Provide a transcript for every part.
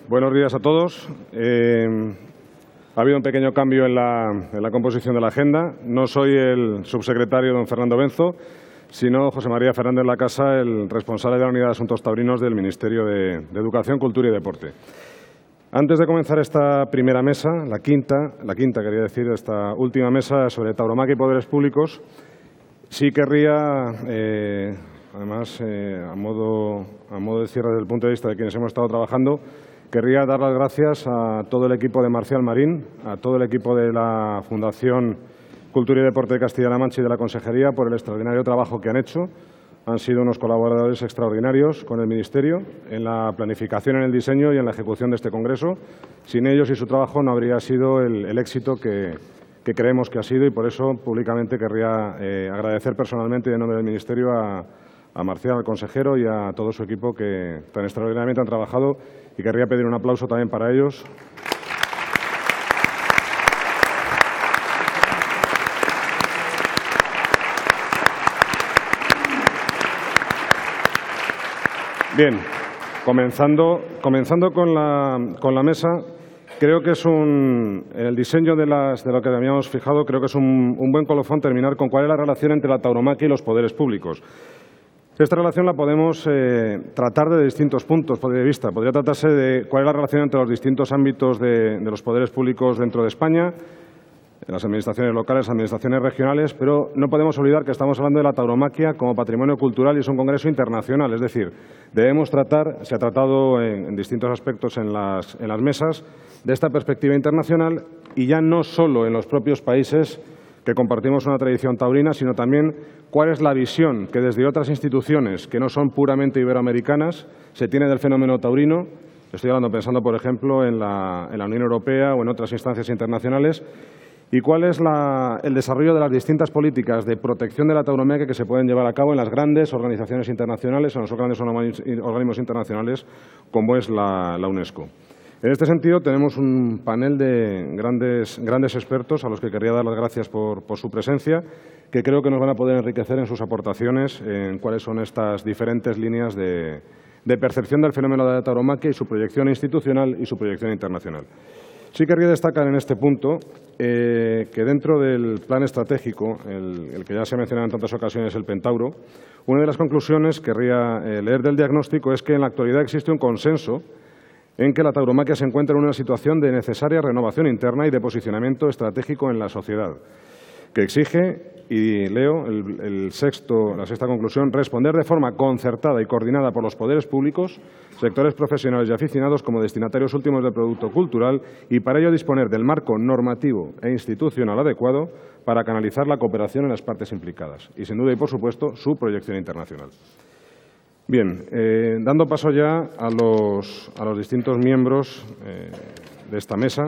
Buenos días a todos. Ha habido un pequeño cambio en la composición de la agenda. No soy el subsecretario don Fernando Benzo, sino José María Fernández Lacasa, el responsable de la Unidad de Asuntos Taurinos del Ministerio de Educación, Cultura y Deporte. Antes de comenzar esta primera mesa, la quinta quería decir, esta última mesa sobre tauromaquia y poderes públicos, sí querría, además, a modo de cierre desde el punto de vista de quienes hemos estado trabajando, querría dar las gracias a todo el equipo de Marcial Marín, a todo el equipo de la Fundación Cultura y Deporte de Castilla-La Mancha y de la Consejería por el extraordinario trabajo que han hecho. Han sido unos colaboradores extraordinarios con el Ministerio en la planificación, en el diseño y en la ejecución de este congreso. Sin ellos y su trabajo no habría sido el éxito que creemos que ha sido, y por eso públicamente querría agradecer personalmente y en nombre del Ministerio a Marcial, al consejero, y a todo su equipo que tan extraordinariamente han trabajado, y querría pedir un aplauso también para ellos. Bien, comenzando con la mesa, creo que es el diseño de lo que habíamos fijado, creo que es un buen colofón terminar con cuál es la relación entre la tauromaquia y los poderes públicos. Esta relación la podemos tratar de distintos puntos de vista. Podría tratarse de cuál es la relación entre los distintos ámbitos de los poderes públicos dentro de España, las administraciones locales, administraciones regionales, pero no podemos olvidar que estamos hablando de la tauromaquia como patrimonio cultural y es un congreso internacional. Es decir, debemos tratar, se ha tratado en distintos aspectos en las mesas, de esta perspectiva internacional, y ya no solo en los propios países que compartimos una tradición taurina, sino también cuál es la visión que desde otras instituciones que no son puramente iberoamericanas se tiene del fenómeno taurino. Estoy hablando, pensando, por ejemplo, en la Unión Europea o en otras instancias internacionales, y cuál es el desarrollo de las distintas políticas de protección de la tauromaquia que se pueden llevar a cabo en las grandes organizaciones internacionales o en los grandes organismos internacionales como es la UNESCO. En este sentido, tenemos un panel de grandes expertos a los que querría dar las gracias por su presencia, que creo que nos van a poder enriquecer en sus aportaciones en cuáles son estas diferentes líneas de percepción del fenómeno de la tauromaquia y su proyección institucional y su proyección internacional. Sí querría destacar en este punto que dentro del plan estratégico, el que ya se ha mencionado en tantas ocasiones, el Pentauro, una de las conclusiones que querría leer del diagnóstico es que en la actualidad existe un consenso en que la tauromaquia se encuentra en una situación de necesaria renovación interna y de posicionamiento estratégico en la sociedad, que exige, y leo la sexta conclusión, responder de forma concertada y coordinada por los poderes públicos, sectores profesionales y aficionados como destinatarios últimos del producto cultural, y para ello disponer del marco normativo e institucional adecuado para canalizar la cooperación en las partes implicadas y, sin duda y por supuesto, su proyección internacional. Bien, dando paso ya a los distintos miembros de esta mesa,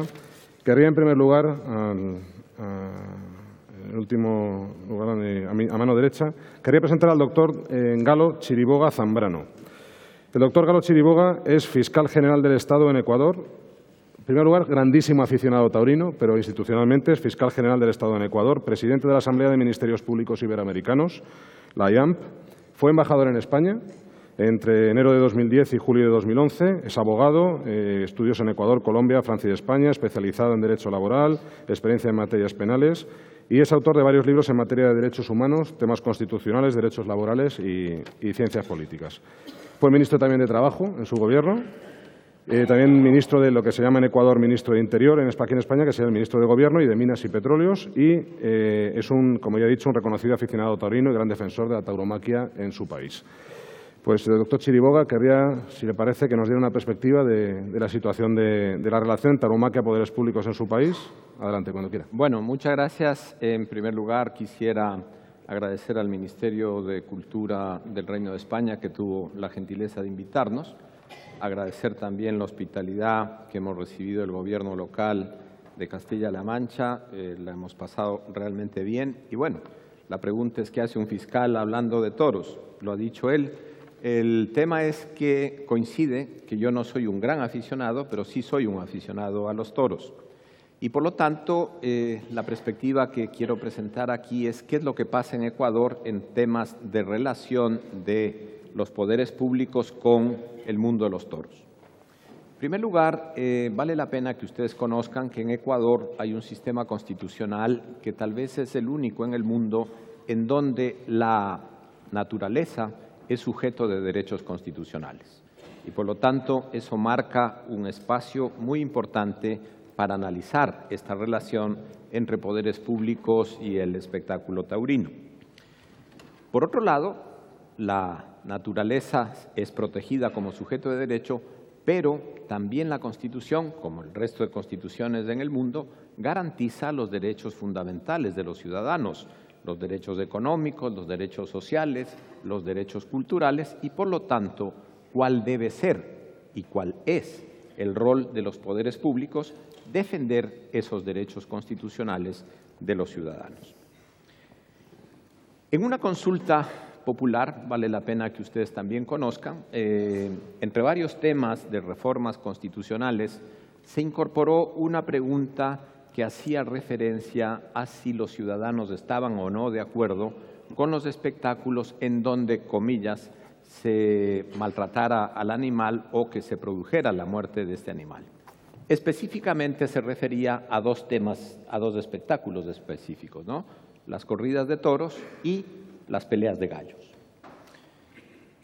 querría en primer lugar, en último lugar a mano derecha, quería presentar al doctor Galo Chiriboga Zambrano. El doctor Galo Chiriboga es fiscal general del Estado en Ecuador. En primer lugar, grandísimo aficionado taurino, pero institucionalmente es fiscal general del Estado en Ecuador, presidente de la Asamblea de Ministerios Públicos Iberoamericanos, la IAMP, fue embajador en España entre enero de 2010 y julio de 2011. Es abogado, estudios en Ecuador, Colombia, Francia y España, especializado en Derecho Laboral, experiencia en materias penales, y es autor de varios libros en materia de derechos humanos, temas constitucionales, derechos laborales y ciencias políticas. Fue ministro también de Trabajo en su gobierno, también ministro de lo que se llama en Ecuador ministro de Interior, aquí en España, que sería el ministro de Gobierno y de Minas y Petróleos, y es, como ya he dicho, un reconocido aficionado taurino y gran defensor de la tauromaquia en su país. Pues el doctor Chiriboga querría, si le parece, que nos diera una perspectiva de la situación de la relación tauromaquia-poderes públicos en su país. Adelante, cuando quiera. Bueno, muchas gracias. En primer lugar, quisiera agradecer al Ministerio de Cultura del Reino de España que tuvo la gentileza de invitarnos. Agradecer también la hospitalidad que hemos recibido del Gobierno local de Castilla-La Mancha. La hemos pasado realmente bien. Y bueno, la pregunta es: ¿qué hace un fiscal hablando de toros? Lo ha dicho él. El tema es que coincide que yo no soy un gran aficionado, pero sí soy un aficionado a los toros. Y por lo tanto, la perspectiva que quiero presentar aquí es qué es lo que pasa en Ecuador en temas de relación de los poderes públicos con el mundo de los toros. En primer lugar, vale la pena que ustedes conozcan que en Ecuador hay un sistema constitucional que tal vez es el único en el mundo en donde la naturaleza es sujeto de derechos constitucionales. Y por lo tanto, eso marca un espacio muy importante para analizar esta relación entre poderes públicos y el espectáculo taurino. Por otro lado, la naturaleza es protegida como sujeto de derecho, pero también la Constitución, como el resto de constituciones en el mundo, garantiza los derechos fundamentales de los ciudadanos, los derechos económicos, los derechos sociales, los derechos culturales y, por lo tanto, cuál debe ser y cuál es el rol de los poderes públicos defender esos derechos constitucionales de los ciudadanos. En una consulta popular, vale la pena que ustedes también conozcan, entre varios temas de reformas constitucionales se incorporó una pregunta que hacía referencia a si los ciudadanos estaban o no de acuerdo con los espectáculos en donde, comillas, se maltratara al animal o que se produjera la muerte de este animal. Específicamente se refería a dos temas, a dos espectáculos específicos, ¿no? Las corridas de toros y las peleas de gallos.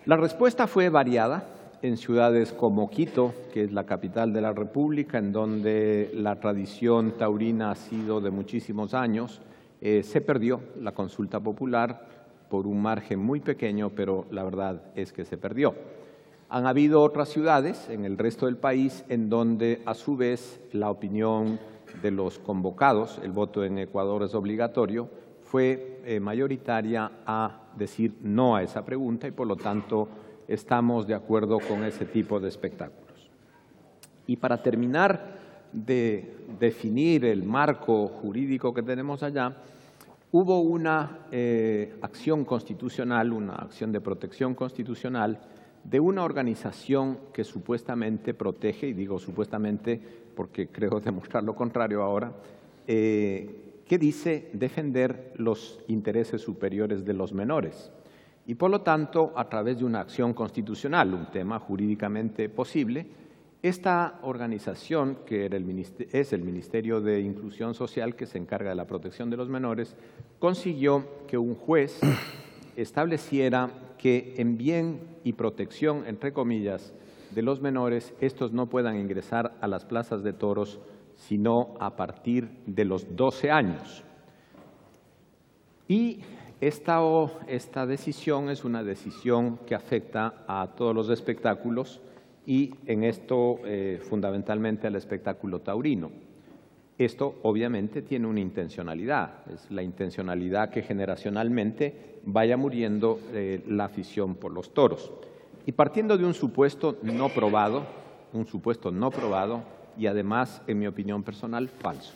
La respuesta fue variada en ciudades como Quito, que es la capital de la República, en donde la tradición taurina ha sido de muchísimos años. Se perdió la consulta popular por un margen muy pequeño, pero la verdad es que se perdió. Han habido otras ciudades en el resto del país en donde, a su vez, la opinión de los convocados, el voto en Ecuador es obligatorio, fue mayoritaria a decir no a esa pregunta y, por lo tanto, estamos de acuerdo con ese tipo de espectáculos. Y para terminar de definir el marco jurídico que tenemos allá, hubo una acción constitucional, una acción de protección constitucional de una organización que supuestamente protege, y digo supuestamente porque creo demostrar lo contrario ahora, que dice defender los intereses superiores de los menores. Y por lo tanto, a través de una acción constitucional, un tema jurídicamente posible, esta organización, que es el Ministerio de Inclusión Social, que se encarga de la protección de los menores, consiguió que un juez estableciera que en bien y protección, entre comillas, de los menores, estos no puedan ingresar a las plazas de toros sino a partir de los 12 años. Y esta decisión es una decisión que afecta a todos los espectáculos y en esto fundamentalmente al espectáculo taurino. Esto obviamente tiene una intencionalidad, es la intencionalidad que generacionalmente vaya muriendo la afición por los toros. Y partiendo de un supuesto no probado y además, en mi opinión personal, falso.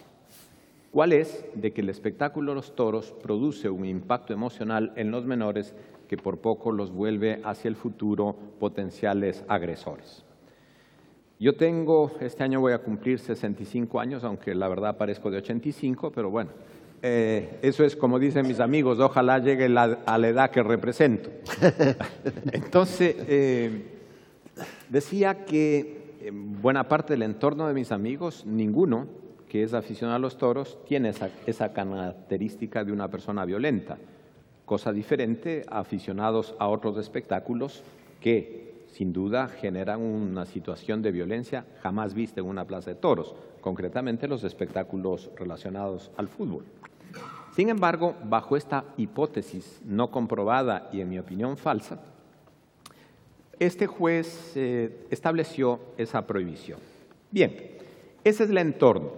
¿Cuál es? De que el espectáculo de los toros produce un impacto emocional en los menores que por poco los vuelve hacia el futuro potenciales agresores. Yo este año voy a cumplir 65 años, aunque la verdad parezco de 85, pero bueno, eso es como dicen mis amigos, ojalá llegue a la edad que represento. Entonces, decía que buena parte del entorno de mis amigos, ninguno que es aficionado a los toros tiene esa característica de una persona violenta, cosa diferente a aficionados a otros espectáculos que sin duda generan una situación de violencia jamás vista en una plaza de toros, concretamente los espectáculos relacionados al fútbol. Sin embargo, bajo esta hipótesis no comprobada y en mi opinión falsa, este juez estableció esa prohibición. Bien, ese es el entorno.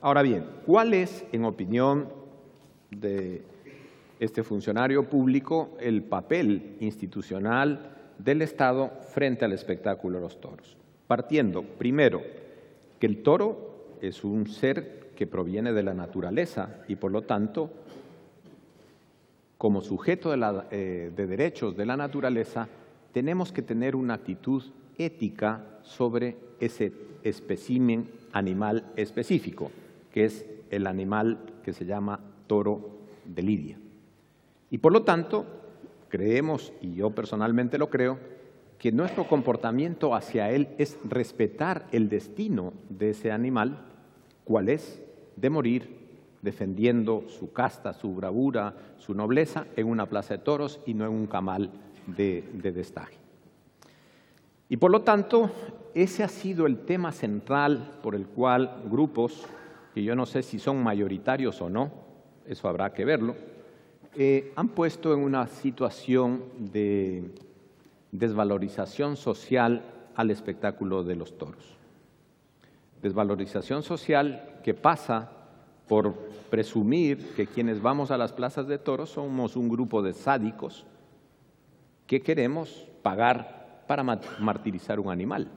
Ahora bien, ¿cuál es, en opinión de este funcionario público, el papel institucional del Estado frente al espectáculo de los toros? Partiendo, primero, que el toro es un ser que proviene de la naturaleza y, por lo tanto, como sujeto de derechos de la naturaleza, tenemos que tener una actitud ética sobre ese espécimen animal específico, que es el animal que se llama toro de lidia. Y por lo tanto, creemos, y yo personalmente lo creo, que nuestro comportamiento hacia él es respetar el destino de ese animal, ¿cuál es? De morir defendiendo su casta, su bravura, su nobleza en una plaza de toros y no en un camal de destaje. Y por lo tanto, ese ha sido el tema central por el cual grupos, que yo no sé si son mayoritarios o no, eso habrá que verlo, han puesto en una situación de desvalorización social al espectáculo de los toros. Desvalorización social que pasa por presumir que quienes vamos a las plazas de toros somos un grupo de sádicos que queremos pagar para martirizar un animal.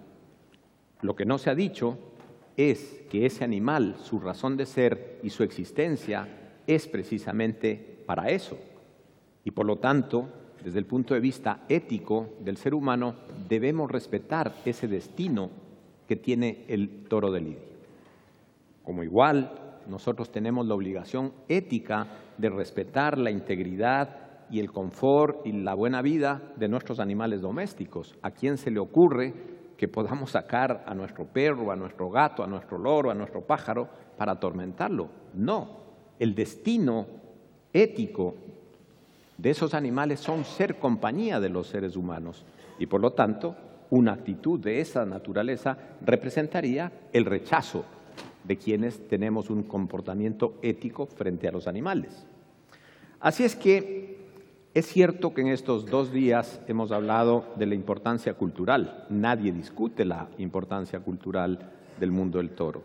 Lo que no se ha dicho es que ese animal, su razón de ser y su existencia es precisamente para eso. Y por lo tanto, desde el punto de vista ético del ser humano, debemos respetar ese destino que tiene el toro de lidia. Como igual, nosotros tenemos la obligación ética de respetar la integridad y el confort y la buena vida de nuestros animales domésticos. ¿A quién se le ocurre que podamos sacar a nuestro perro, a nuestro gato, a nuestro loro, a nuestro pájaro para atormentarlo? No, el destino ético de esos animales son ser compañía de los seres humanos y por lo tanto una actitud de esa naturaleza representaría el rechazo de quienes tenemos un comportamiento ético frente a los animales. Así es que es cierto que en estos 2 días hemos hablado de la importancia cultural. Nadie discute la importancia cultural del mundo del toro,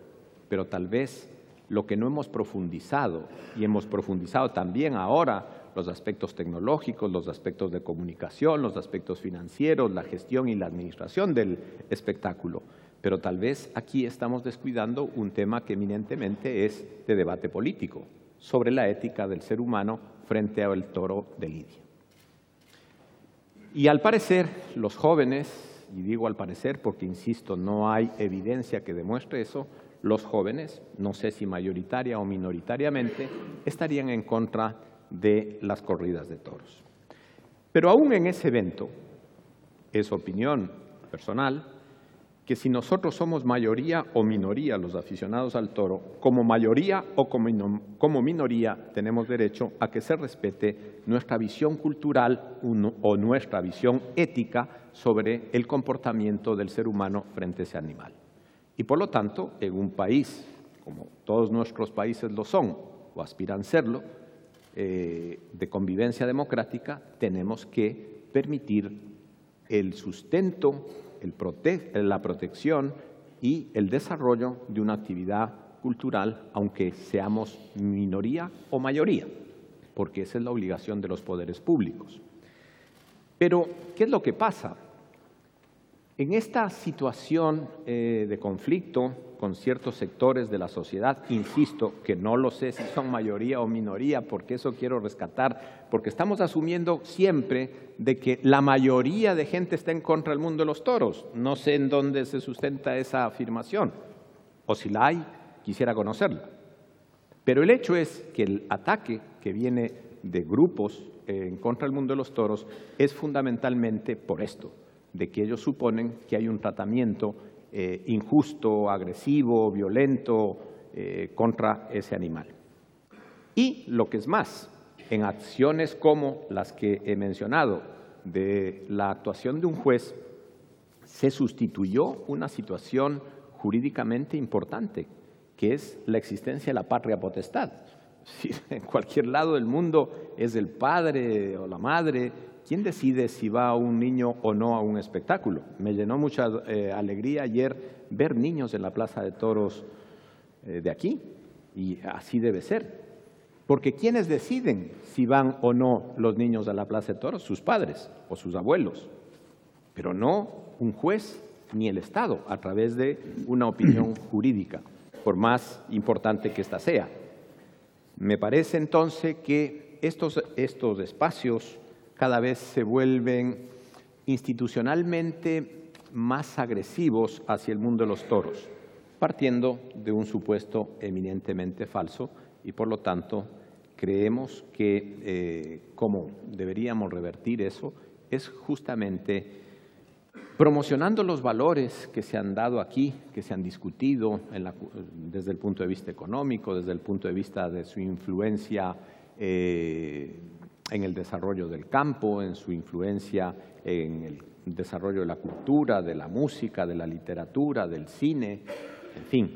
pero tal vez lo que no hemos profundizado, y hemos profundizado también ahora los aspectos tecnológicos, los aspectos de comunicación, los aspectos financieros, la gestión y la administración del espectáculo. Pero tal vez aquí estamos descuidando un tema que eminentemente es de debate político, sobre la ética del ser humano frente al toro de lidia. Y al parecer, los jóvenes, y digo al parecer porque, insisto, no hay evidencia que demuestre eso, los jóvenes, no sé si mayoritaria o minoritariamente, estarían en contra de las corridas de toros. Pero aún en ese evento, es opinión personal, que si nosotros somos mayoría o minoría los aficionados al toro, como mayoría o como minoría tenemos derecho a que se respete nuestra visión cultural o nuestra visión ética sobre el comportamiento del ser humano frente a ese animal. Y por lo tanto, en un país, como todos nuestros países lo son o aspiran serlo, de convivencia democrática, tenemos que permitir el sustento, la protección y el desarrollo de una actividad cultural, aunque seamos minoría o mayoría, porque esa es la obligación de los poderes públicos. Pero, ¿qué es lo que pasa? En esta situación de conflicto con ciertos sectores de la sociedad, insisto, que no lo sé si son mayoría o minoría, porque eso quiero rescatar, porque estamos asumiendo siempre de que la mayoría de gente está en contra del mundo de los toros. No sé en dónde se sustenta esa afirmación, o si la hay, quisiera conocerla. Pero el hecho es que el ataque que viene de grupos en contra del mundo de los toros es fundamentalmente por esto, de que ellos suponen que hay un tratamiento injusto, agresivo, violento contra ese animal. Y lo que es más, en acciones como las que he mencionado de la actuación de un juez, se sustituyó una situación jurídicamente importante, que es la existencia de la patria potestad. Si en cualquier lado del mundo es el padre o la madre ¿quién decide si va un niño o no a un espectáculo? Me llenó mucha alegría ayer ver niños en la plaza de toros de aquí, y así debe ser. Porque ¿quiénes deciden si van o no los niños a la plaza de toros? Sus padres o sus abuelos, pero no un juez ni el Estado a través de una opinión jurídica, por más importante que ésta sea. Me parece entonces que estos espacios cada vez se vuelven institucionalmente más agresivos hacia el mundo de los toros, partiendo de un supuesto eminentemente falso, y por lo tanto creemos que cómo deberíamos revertir eso es justamente promocionando los valores que se han dado aquí, que se han discutido desde el punto de vista económico, desde el punto de vista de su influencia en el desarrollo del campo, en su influencia en el desarrollo de la cultura, de la música, de la literatura, del cine, en fin.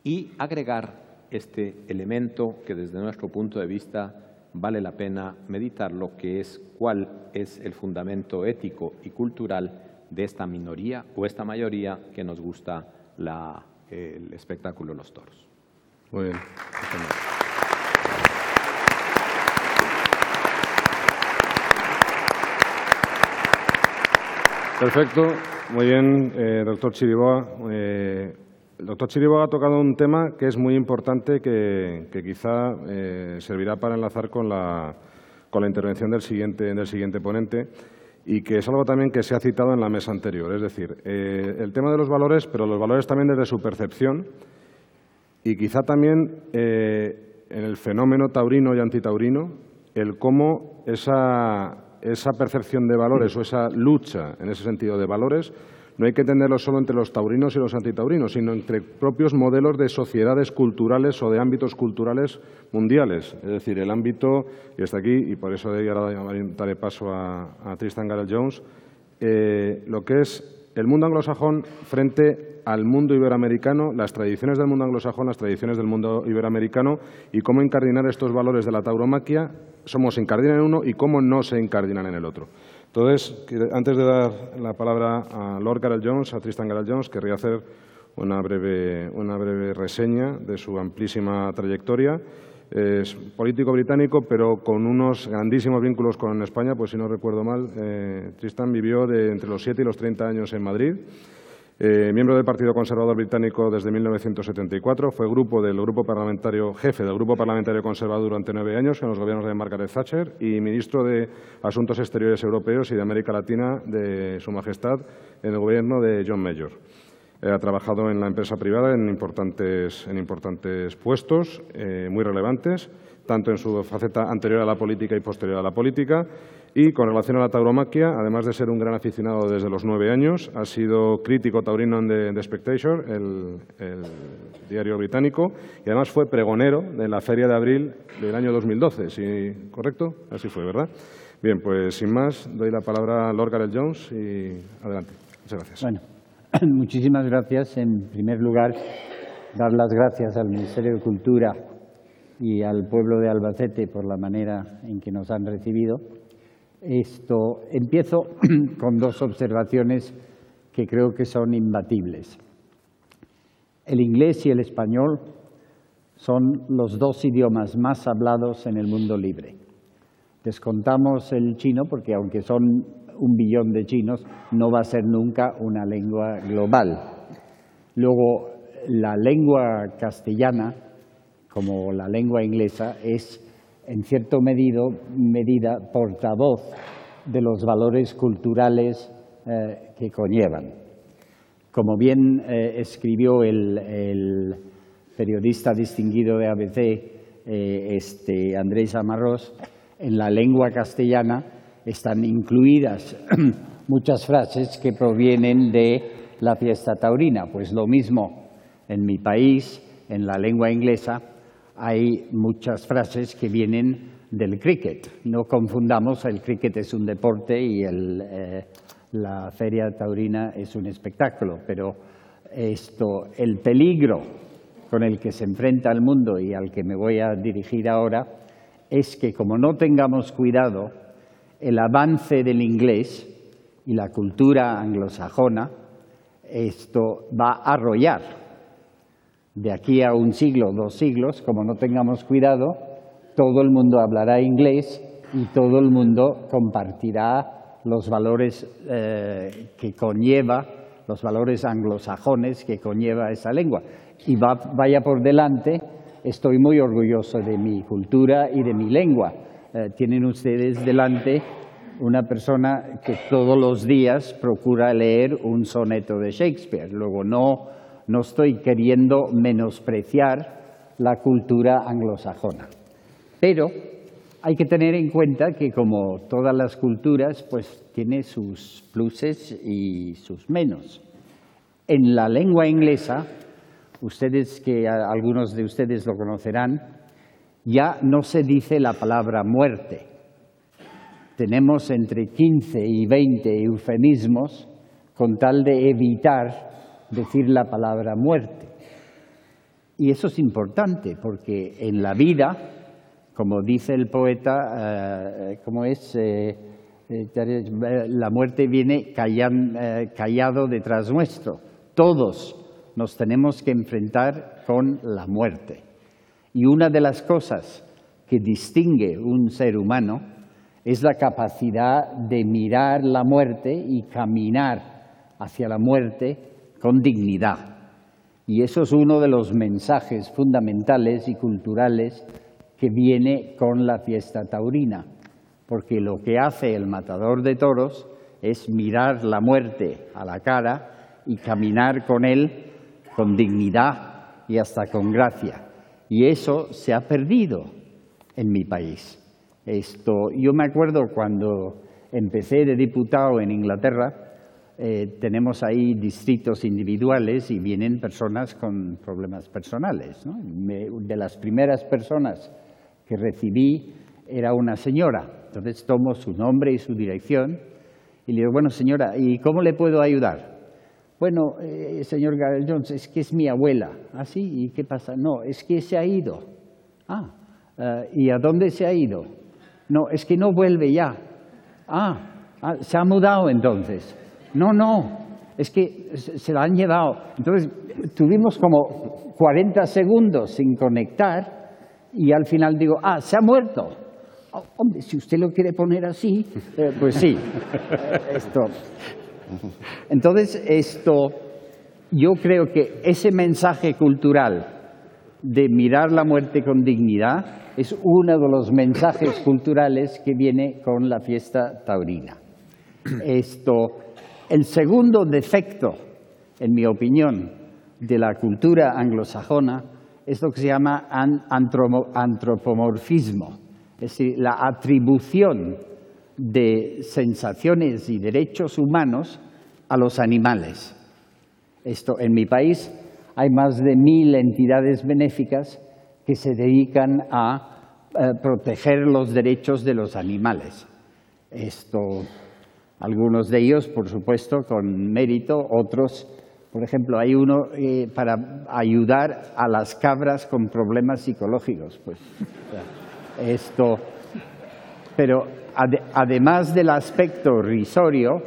Y agregar este elemento que desde nuestro punto de vista vale la pena meditarlo, que es cuál es el fundamento ético y cultural de esta minoría o esta mayoría que nos gusta el espectáculo de los toros. Muy bien. Perfecto, muy bien, doctor Chiriboga. El doctor Chiriboga ha tocado un tema que es muy importante, que quizá servirá para enlazar con la intervención del siguiente ponente, y que es algo también que se ha citado en la mesa anterior. Es decir, el tema de los valores, pero los valores también desde su percepción, y quizá también en el fenómeno taurino y antitaurino, el cómo esa percepción de valores o esa lucha en ese sentido de valores no hay que entenderlo solo entre los taurinos y los antitaurinos, sino entre propios modelos de sociedades culturales o de ámbitos culturales mundiales. Es decir, el ámbito, y hasta aquí, y por eso ahora daré paso a Tristan Garel-Jones, lo que es el mundo anglosajón frente al mundo iberoamericano, las tradiciones del mundo anglosajón, las tradiciones del mundo iberoamericano, y cómo incardinar estos valores de la tauromaquia, cómo se incardinan en uno y cómo no se incardinan en el otro. Entonces, antes de dar la palabra a Lord Garel-Jones, a Tristan Garel-Jones, querría hacer una breve reseña de su amplísima trayectoria. Es político británico, pero con unos grandísimos vínculos con España, pues si no recuerdo mal, Tristan vivió entre los 7 y los 30 años en Madrid. Miembro del Partido Conservador Británico desde 1974, fue jefe del Grupo Parlamentario Conservador durante 9 años en los gobiernos de Margaret Thatcher y ministro de Asuntos Exteriores Europeos y de América Latina de Su Majestad en el gobierno de John Major. Ha trabajado en la empresa privada en importantes puestos muy relevantes, tanto en su faceta anterior a la política y posterior a la política. Y con relación a la tauromaquia, además de ser un gran aficionado desde los 9 años, ha sido crítico taurino en The Spectator, el diario británico, y además fue pregonero de la Feria de Abril del año 2012, ¿sí? ¿Correcto? Así fue, ¿verdad? Bien, pues sin más, doy la palabra a Lord Garel-Jones y adelante. Muchas gracias. Bueno, muchísimas gracias. En primer lugar, dar las gracias al Ministerio de Cultura y al pueblo de Albacete por la manera en que nos han recibido. Empiezo con 2 observaciones que creo que son imbatibles. El inglés y el español son los 2 idiomas más hablados en el mundo libre. Descontamos el chino porque, aunque son 1 billón de chinos, no va a ser nunca una lengua global. Luego, la lengua castellana, como la lengua inglesa, es en cierta medida portavoz de los valores culturales que conllevan. Como bien escribió el periodista distinguido de ABC, Andrés Amarrós, en la lengua castellana están incluidas muchas frases que provienen de la fiesta taurina. Pues lo mismo en mi país, en la lengua inglesa, hay muchas frases que vienen del cricket. No confundamos, el cricket es un deporte y la feria taurina es un espectáculo, pero el peligro con el que se enfrenta el mundo y al que me voy a dirigir ahora es que, como no tengamos cuidado, el avance del inglés y la cultura anglosajona va a arrollar. De aquí a 1 siglo, 2 siglos, como no tengamos cuidado, todo el mundo hablará inglés y todo el mundo compartirá los valores que conlleva, los valores anglosajones que conlleva esa lengua. Y vaya por delante, estoy muy orgulloso de mi cultura y de mi lengua. Tienen ustedes delante una persona que todos los días procura leer un soneto de Shakespeare. Luego, no estoy queriendo menospreciar la cultura anglosajona, pero hay que tener en cuenta que, como todas las culturas, pues tiene sus pluses y sus menos. En la lengua inglesa, algunos de ustedes lo conocerán, ya no se dice la palabra muerte. Tenemos entre 15 y 20 eufemismos con tal de evitar decir la palabra muerte. Y eso es importante, porque en la vida, como dice el poeta, la muerte viene callado detrás nuestro. Todos nos tenemos que enfrentar con la muerte. Y una de las cosas que distingue un ser humano es la capacidad de mirar la muerte y caminar hacia la muerte con dignidad. Y eso es uno de los mensajes fundamentales y culturales que viene con la fiesta taurina, porque lo que hace el matador de toros es mirar la muerte a la cara y caminar con él con dignidad y hasta con gracia. Y eso se ha perdido en mi país. Yo me acuerdo cuando empecé de diputado en Inglaterra, tenemos ahí distritos individuales y vienen personas con problemas personales, ¿no? De las primeras personas que recibí era una señora. Entonces tomo su nombre y su dirección y le digo, bueno, señora, ¿y cómo le puedo ayudar? Bueno, señor Gareth Jones, es que es mi abuela. ¿Ah, sí? ¿Y qué pasa? No, es que se ha ido. ¿Y a dónde se ha ido? No, es que no vuelve ya. Se ha mudado entonces. No, es que se la han llevado. Entonces tuvimos como 40 segundos sin conectar y al final digo, se ha muerto. Hombre, si usted lo quiere poner así, pues sí. Entonces, yo creo que ese mensaje cultural de mirar la muerte con dignidad es uno de los mensajes culturales que viene con la fiesta taurina. El segundo defecto, en mi opinión, de la cultura anglosajona es lo que se llama antropomorfismo, es decir, la atribución de sensaciones y derechos humanos a los animales. En mi país hay más de 1000 entidades benéficas que se dedican a proteger los derechos de los animales. Algunos de ellos, por supuesto, con mérito, otros, por ejemplo, hay uno para ayudar a las cabras con problemas psicológicos. Pero además del aspecto risorio,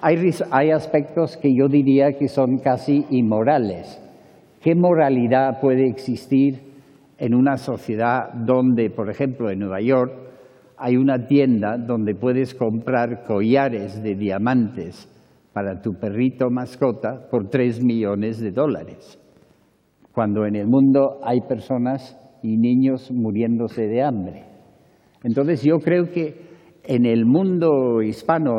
hay aspectos que yo diría que son casi inmorales. ¿Qué moralidad puede existir en una sociedad donde, por ejemplo, en Nueva York, hay una tienda donde puedes comprar collares de diamantes para tu perrito mascota por $3 millones, cuando en el mundo hay personas y niños muriéndose de hambre? Entonces yo creo que en el mundo hispano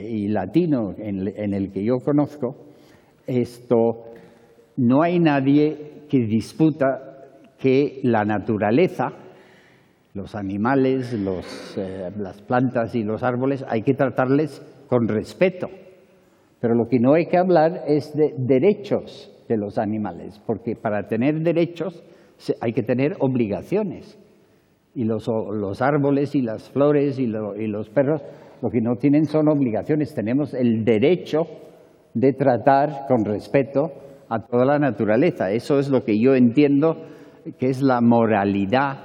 y latino en el que yo conozco, no hay nadie que disputa que la naturaleza, los animales, las plantas y los árboles, hay que tratarles con respeto. Pero lo que no hay que hablar es de derechos de los animales, porque para tener derechos hay que tener obligaciones. Y los árboles y las flores y los perros lo que no tienen son obligaciones. Tenemos el derecho de tratar con respeto a toda la naturaleza. Eso es lo que yo entiendo que es la moralidad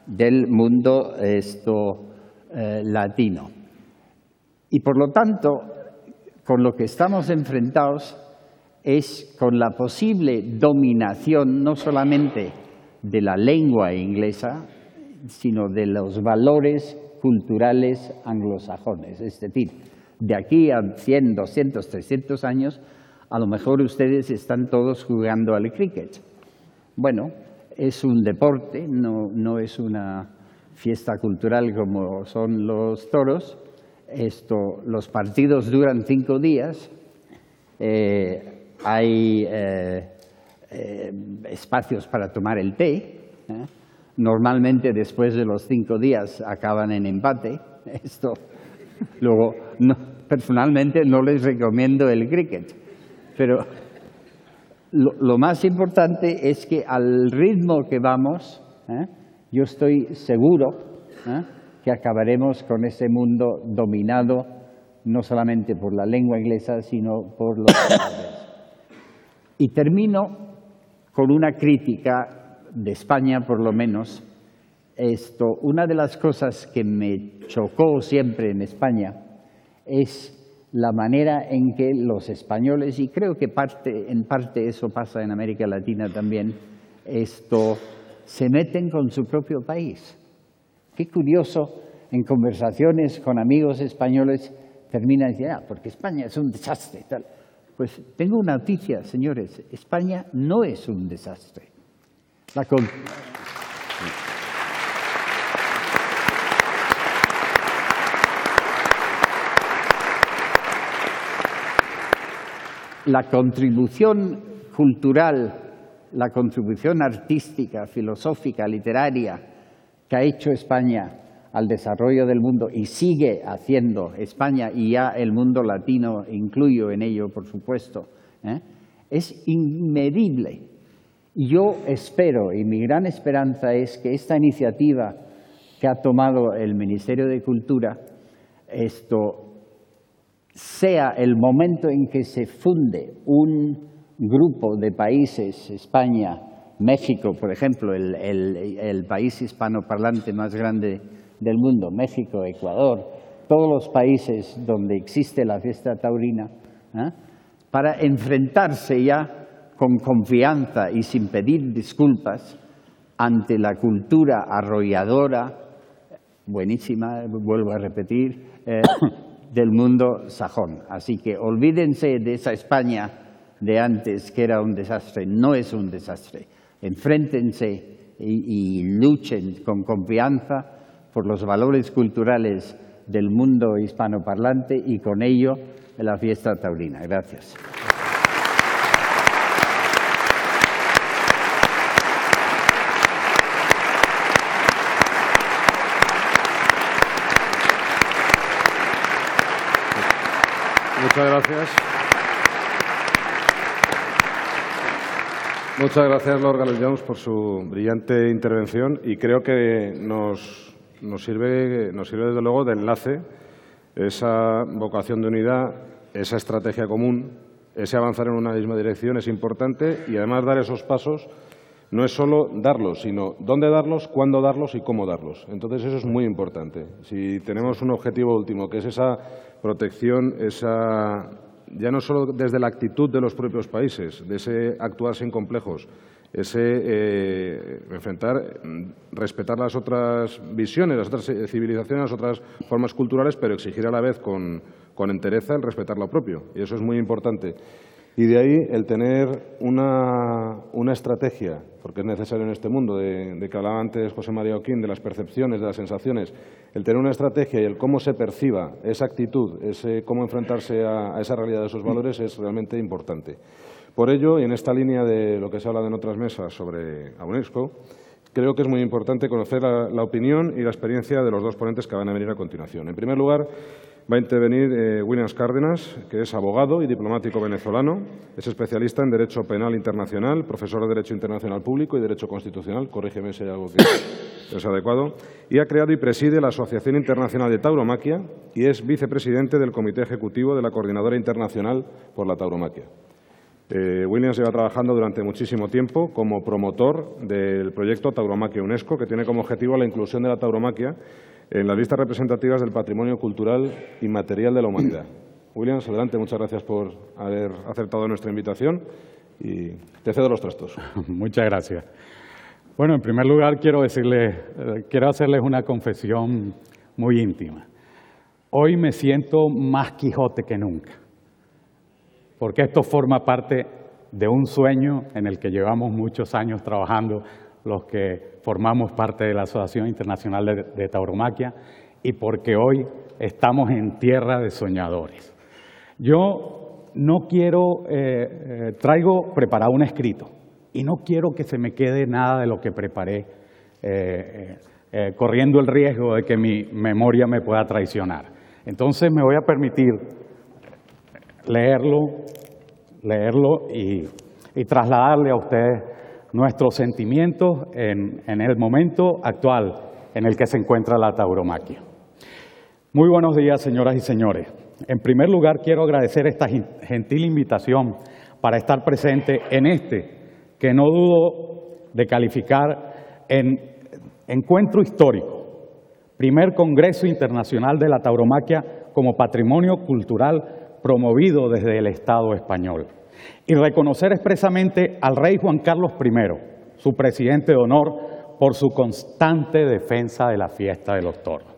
del mundo latino. Y por lo tanto, con lo que estamos enfrentados es con la posible dominación no solamente de la lengua inglesa, sino de los valores culturales anglosajones. Es decir, de aquí a 100, 200, 300 años, a lo mejor ustedes están todos jugando al cricket. Bueno, es un deporte, no es una fiesta cultural como son los toros. Los partidos duran 5 días, hay espacios para tomar el té, normalmente después de los 5 días acaban en empate. Luego, personalmente no les recomiendo el cricket, pero lo más importante es que al ritmo que vamos, yo estoy seguro que acabaremos con ese mundo dominado no solamente por la lengua inglesa, sino por los árabes. Y termino con una crítica de España, por lo menos. Una de las cosas que me chocó siempre en España es la manera en que los españoles, y creo que en parte eso pasa en América Latina también, se meten con su propio país. Qué curioso, en conversaciones con amigos españoles terminan diciendo, porque España es un desastre. Tal. Pues tengo una noticia, señores, España no es un desastre. La contribución cultural, la contribución artística, filosófica, literaria que ha hecho España al desarrollo del mundo y sigue haciendo España, y ya el mundo latino incluyo en ello, por supuesto, es inmedible. Y yo espero, y mi gran esperanza es que esta iniciativa que ha tomado el Ministerio de Cultura, sea el momento en que se funde un grupo de países, España, México, por ejemplo, el país hispanoparlante más grande del mundo, México, Ecuador, todos los países donde existe la fiesta taurina, para enfrentarse ya con confianza y sin pedir disculpas ante la cultura arrolladora, buenísima, vuelvo a repetir, del mundo sajón. Así que olvídense de esa España de antes que era un desastre, no es un desastre. Enfréntense y luchen con confianza por los valores culturales del mundo hispanoparlante y con ello la fiesta taurina. Gracias. Muchas gracias. Muchas gracias, Lord Galell-Jones, por su brillante intervención, y creo que nos sirve desde luego de enlace esa vocación de unidad, esa estrategia común, ese avanzar en una misma dirección es importante, y además dar esos pasos no es solo darlos, sino dónde darlos, cuándo darlos y cómo darlos. Entonces eso es muy importante. Si tenemos un objetivo último, que es esa protección, ya no solo desde la actitud de los propios países, de ese actuar sin complejos, ese respetar las otras visiones, las otras civilizaciones, las otras formas culturales, pero exigir a la vez con entereza el respetar lo propio. Y eso es muy importante. Y de ahí el tener una estrategia, porque es necesario en este mundo, de que hablaba antes José María Oquín, de las percepciones, de las sensaciones, el tener una estrategia y el cómo se perciba esa actitud, cómo enfrentarse a esa realidad de esos valores es realmente importante. Por ello, y en esta línea de lo que se ha hablado en otras mesas sobre la UNESCO, creo que es muy importante conocer la opinión y la experiencia de los dos ponentes que van a venir a continuación. En primer lugar, va a intervenir Williams Cárdenas, que es abogado y diplomático venezolano, es especialista en Derecho Penal Internacional, profesor de Derecho Internacional Público y Derecho Constitucional, corrígeme si hay algo que es adecuado, y ha creado y preside la Asociación Internacional de Tauromaquia y es vicepresidente del Comité Ejecutivo de la Coordinadora Internacional por la Tauromaquia. Williams lleva trabajando durante muchísimo tiempo como promotor del proyecto Tauromaquia UNESCO, que tiene como objetivo la inclusión de la tauromaquia en las listas representativas del patrimonio cultural inmaterial de la humanidad. Williams, adelante, muchas gracias por haber aceptado nuestra invitación y te cedo los trastos. Muchas gracias. Bueno, en primer lugar quiero hacerles una confesión muy íntima. Hoy me siento más Quijote que nunca, porque esto forma parte de un sueño en el que llevamos muchos años trabajando los que formamos parte de la Asociación Internacional de Tauromaquia y porque hoy estamos en tierra de soñadores. Yo no quiero, traigo preparado un escrito y no quiero que se me quede nada de lo que preparé corriendo el riesgo de que mi memoria me pueda traicionar. Entonces me voy a permitir leerlo y trasladarle a ustedes nuestros sentimientos en el momento actual en el que se encuentra la tauromaquia. Muy buenos días, señoras y señores. En primer lugar, quiero agradecer esta gentil invitación para estar presente en que no dudo de calificar en encuentro histórico, primer Congreso Internacional de la Tauromaquia como patrimonio cultural promovido desde el Estado español, y reconocer expresamente al rey Juan Carlos I, su presidente de honor, por su constante defensa de la fiesta de los toros.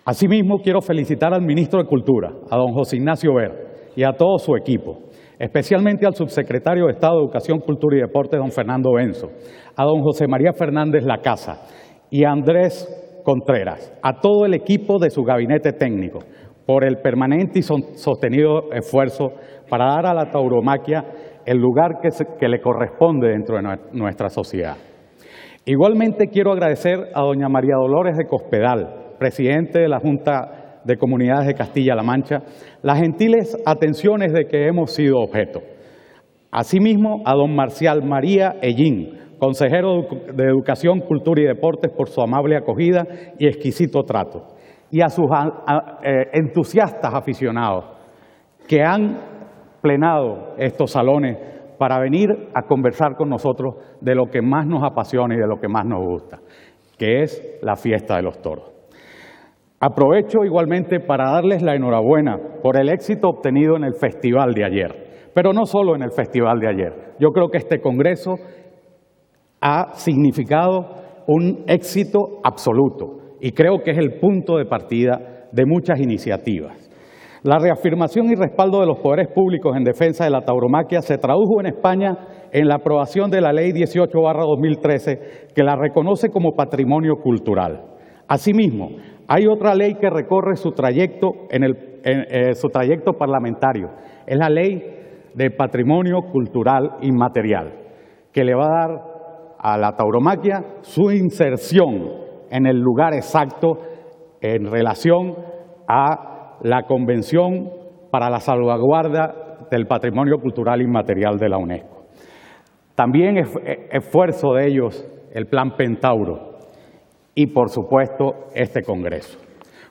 Asimismo, quiero felicitar al ministro de Cultura, a don José Ignacio Ver, y a todo su equipo, especialmente al subsecretario de Estado de Educación, Cultura y Deportes, don Fernando Benzo, a don José María Fernández Lacasa y a Andrés Contreras, a todo el equipo de su gabinete técnico, por el permanente y sostenido esfuerzo para dar a la tauromaquia el lugar que le corresponde dentro de nuestra sociedad. Igualmente quiero agradecer a doña María Dolores de Cospedal, presidente de la Junta de Comunidades de Castilla-La Mancha, las gentiles atenciones de que hemos sido objeto. Asimismo, a don Marcial María Ellín, consejero de Educación, Cultura y Deportes, por su amable acogida y exquisito trato. Y a sus entusiastas aficionados que han plenado estos salones para venir a conversar con nosotros de lo que más nos apasiona y de lo que más nos gusta, que es la fiesta de los toros. Aprovecho igualmente para darles la enhorabuena por el éxito obtenido en el festival de ayer, pero no solo en el festival de ayer. Yo creo que este congreso ha significado un éxito absoluto y creo que es el punto de partida de muchas iniciativas. La reafirmación y respaldo de los poderes públicos en defensa de la tauromaquia se tradujo en España en la aprobación de la Ley 18/2013, que la reconoce como patrimonio cultural. Asimismo, hay otra ley que recorre su trayecto, su trayecto parlamentario. Es la Ley de Patrimonio Cultural Inmaterial, que le va a dar a la tauromaquia su inserción en el lugar exacto en relación a la Convención para la Salvaguarda del Patrimonio Cultural Inmaterial de la UNESCO. También esfuerzo de ellos el Plan Pentauro y, por supuesto, este Congreso.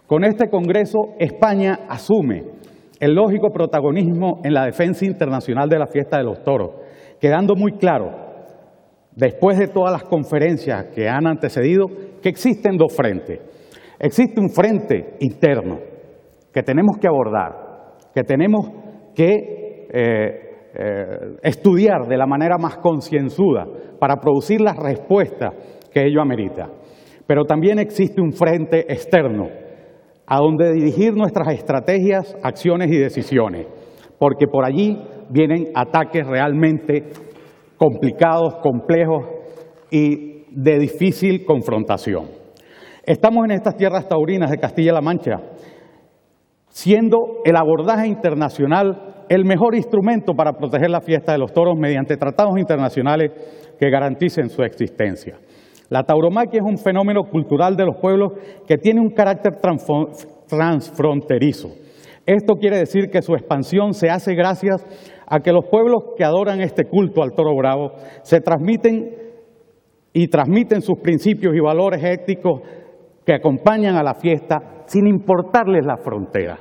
Con este Congreso, España asume el lógico protagonismo en la defensa internacional de la fiesta de los toros, quedando muy claro, después de todas las conferencias que han antecedido, que existen dos frentes. Existe un frente interno que tenemos que abordar, que tenemos que estudiar de la manera más concienzuda para producir las respuestas que ello amerita. Pero también existe un frente externo a donde dirigir nuestras estrategias, acciones y decisiones, porque por allí vienen ataques realmente complicados, complejos y de difícil confrontación. Estamos en estas tierras taurinas de Castilla-La Mancha, siendo el abordaje internacional el mejor instrumento para proteger la fiesta de los toros mediante tratados internacionales que garanticen su existencia. La tauromaquia es un fenómeno cultural de los pueblos que tiene un carácter transfronterizo. Esto quiere decir que su expansión se hace gracias a que los pueblos que adoran este culto al toro bravo se transmiten sus principios y valores éticos que acompañan a la fiesta sin importarles la frontera.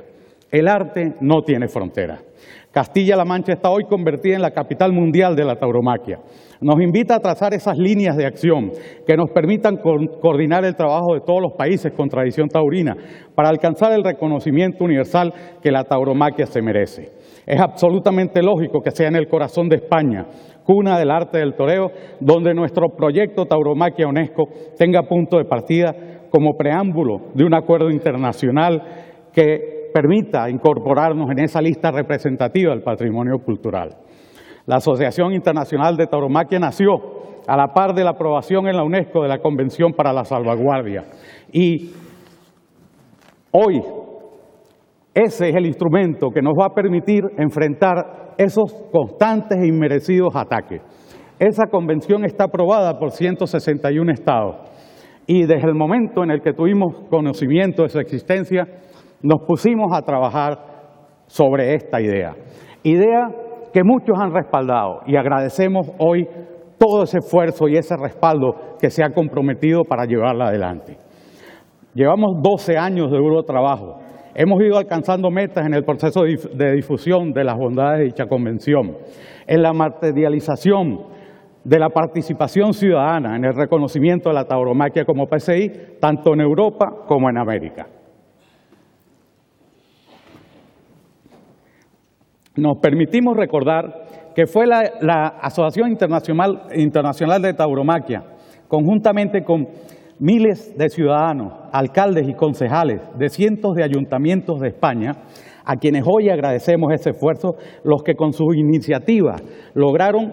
El arte no tiene fronteras. Castilla-La Mancha está hoy convertida en la capital mundial de la tauromaquia. Nos invita a trazar esas líneas de acción que nos permitan coordinar el trabajo de todos los países con tradición taurina para alcanzar el reconocimiento universal que la tauromaquia se merece. Es absolutamente lógico que sea en el corazón de España, cuna del arte del toreo, donde nuestro proyecto Tauromaquia UNESCO tenga punto de partida como preámbulo de un acuerdo internacional que permita incorporarnos en esa lista representativa del patrimonio cultural. La Asociación Internacional de Tauromaquia nació a la par de la aprobación en la UNESCO de la Convención para la Salvaguardia. Y hoy ese es el instrumento que nos va a permitir enfrentar esos constantes e inmerecidos ataques. Esa convención está aprobada por 161 estados y desde el momento en el que tuvimos conocimiento de su existencia, nos pusimos a trabajar sobre esta idea. Idea que muchos han respaldado y agradecemos hoy todo ese esfuerzo y ese respaldo que se ha comprometido para llevarla adelante. Llevamos 12 años de duro trabajo. Hemos ido alcanzando metas en el proceso de difusión de las bondades de dicha convención, en la materialización de la participación ciudadana, en el reconocimiento de la tauromaquia como PCI, tanto en Europa como en América. Nos permitimos recordar que fue la Asociación Internacional de Tauromaquia, conjuntamente con miles de ciudadanos, alcaldes y concejales de cientos de ayuntamientos de España, a quienes hoy agradecemos ese esfuerzo, los que con sus iniciativas lograron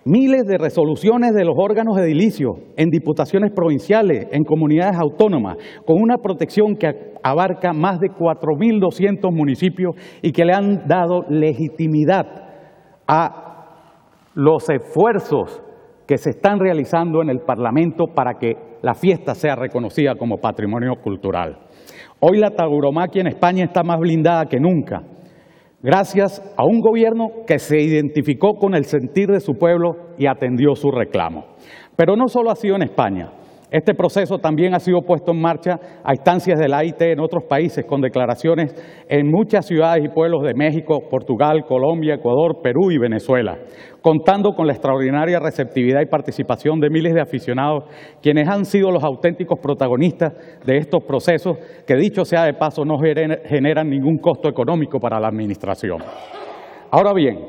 miles de resoluciones de los órganos edilicios, en diputaciones provinciales, en comunidades autónomas, con una protección que abarca más de 4.200 municipios y que le han dado legitimidad a los esfuerzos que se están realizando en el Parlamento para que la fiesta sea reconocida como patrimonio cultural. Hoy la tauromaquia en España está más blindada que nunca, gracias a un gobierno que se identificó con el sentir de su pueblo y atendió su reclamo. Pero no solo ha sido en España. Este proceso también ha sido puesto en marcha a instancias de la AIT en otros países, con declaraciones en muchas ciudades y pueblos de México, Portugal, Colombia, Ecuador, Perú y Venezuela, contando con la extraordinaria receptividad y participación de miles de aficionados, quienes han sido los auténticos protagonistas de estos procesos, que dicho sea de paso no generan ningún costo económico para la administración. Ahora bien,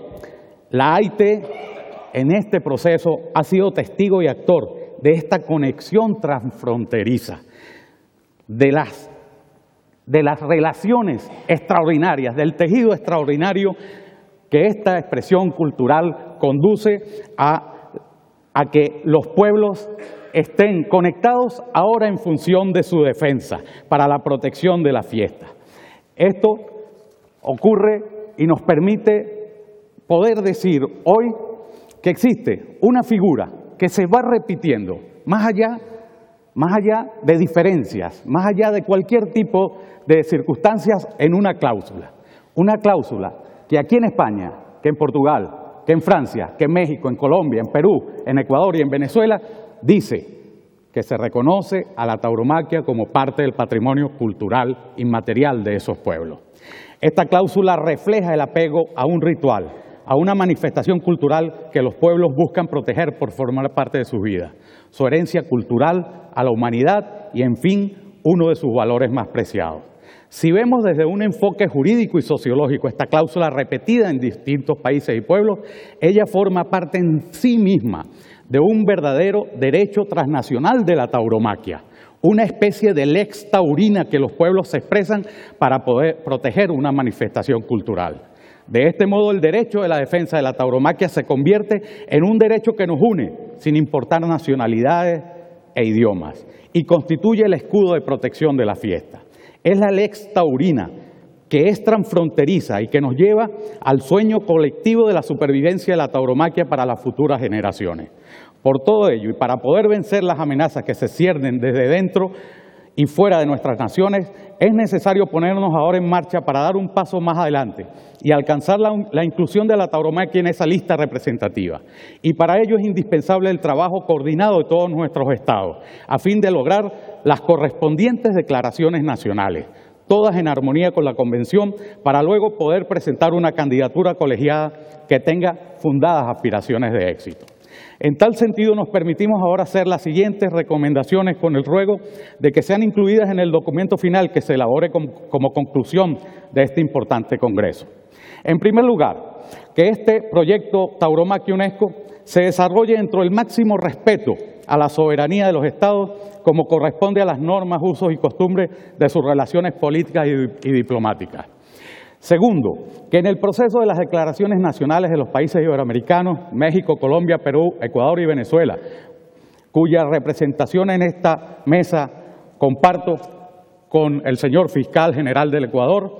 la AIT en este proceso ha sido testigo y actor de esta conexión transfronteriza, de las relaciones extraordinarias, del tejido extraordinario que esta expresión cultural conduce a que los pueblos estén conectados ahora en función de su defensa, para la protección de la fiesta. Esto ocurre y nos permite poder decir hoy que existe una figura que se va repitiendo, más allá de diferencias, más allá de cualquier tipo de circunstancias, en una cláusula que aquí en España, que en Portugal, que en Francia, que en México, en Colombia, en Perú, en Ecuador y en Venezuela, dice que se reconoce a la tauromaquia como parte del patrimonio cultural inmaterial de esos pueblos. Esta cláusula refleja el apego a un ritual, a una manifestación cultural que los pueblos buscan proteger por formar parte de su vida, su herencia cultural a la humanidad y, en fin, uno de sus valores más preciados. Si vemos desde un enfoque jurídico y sociológico esta cláusula repetida en distintos países y pueblos, ella forma parte en sí misma de un verdadero derecho transnacional de la tauromaquia, una especie de lex taurina que los pueblos se expresan para poder proteger una manifestación cultural. De este modo, el derecho de la defensa de la tauromaquia se convierte en un derecho que nos une, sin importar nacionalidades e idiomas, y constituye el escudo de protección de la fiesta. Es la lex taurina, que es transfronteriza y que nos lleva al sueño colectivo de la supervivencia de la tauromaquia para las futuras generaciones. Por todo ello, y para poder vencer las amenazas que se ciernen desde dentro y fuera de nuestras naciones, es necesario ponernos ahora en marcha para dar un paso más adelante y alcanzar la inclusión de la tauromaquia en esa lista representativa. Y para ello es indispensable el trabajo coordinado de todos nuestros estados, a fin de lograr las correspondientes declaraciones nacionales, todas en armonía con la Convención, para luego poder presentar una candidatura colegiada que tenga fundadas aspiraciones de éxito. En tal sentido, nos permitimos ahora hacer las siguientes recomendaciones con el ruego de que sean incluidas en el documento final que se elabore como conclusión de este importante congreso. En primer lugar, que este proyecto Tauromaquia UNESCO se desarrolle dentro del máximo respeto a la soberanía de los estados, como corresponde a las normas, usos y costumbres de sus relaciones políticas y diplomáticas. Segundo, que en el proceso de las declaraciones nacionales de los países iberoamericanos, México, Colombia, Perú, Ecuador y Venezuela, cuya representación en esta mesa comparto con el señor fiscal general del Ecuador,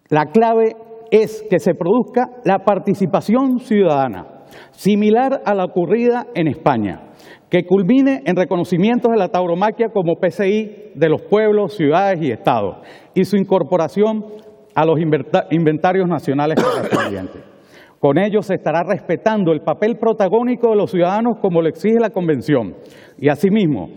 la clave es que se produzca la participación ciudadana, similar a la ocurrida en España, que culmine en reconocimientos de la tauromaquia como PCI de los pueblos, ciudades y estados y su incorporación a los inventarios nacionales correspondientes. Con ello se estará respetando el papel protagónico de los ciudadanos como lo exige la Convención y asimismo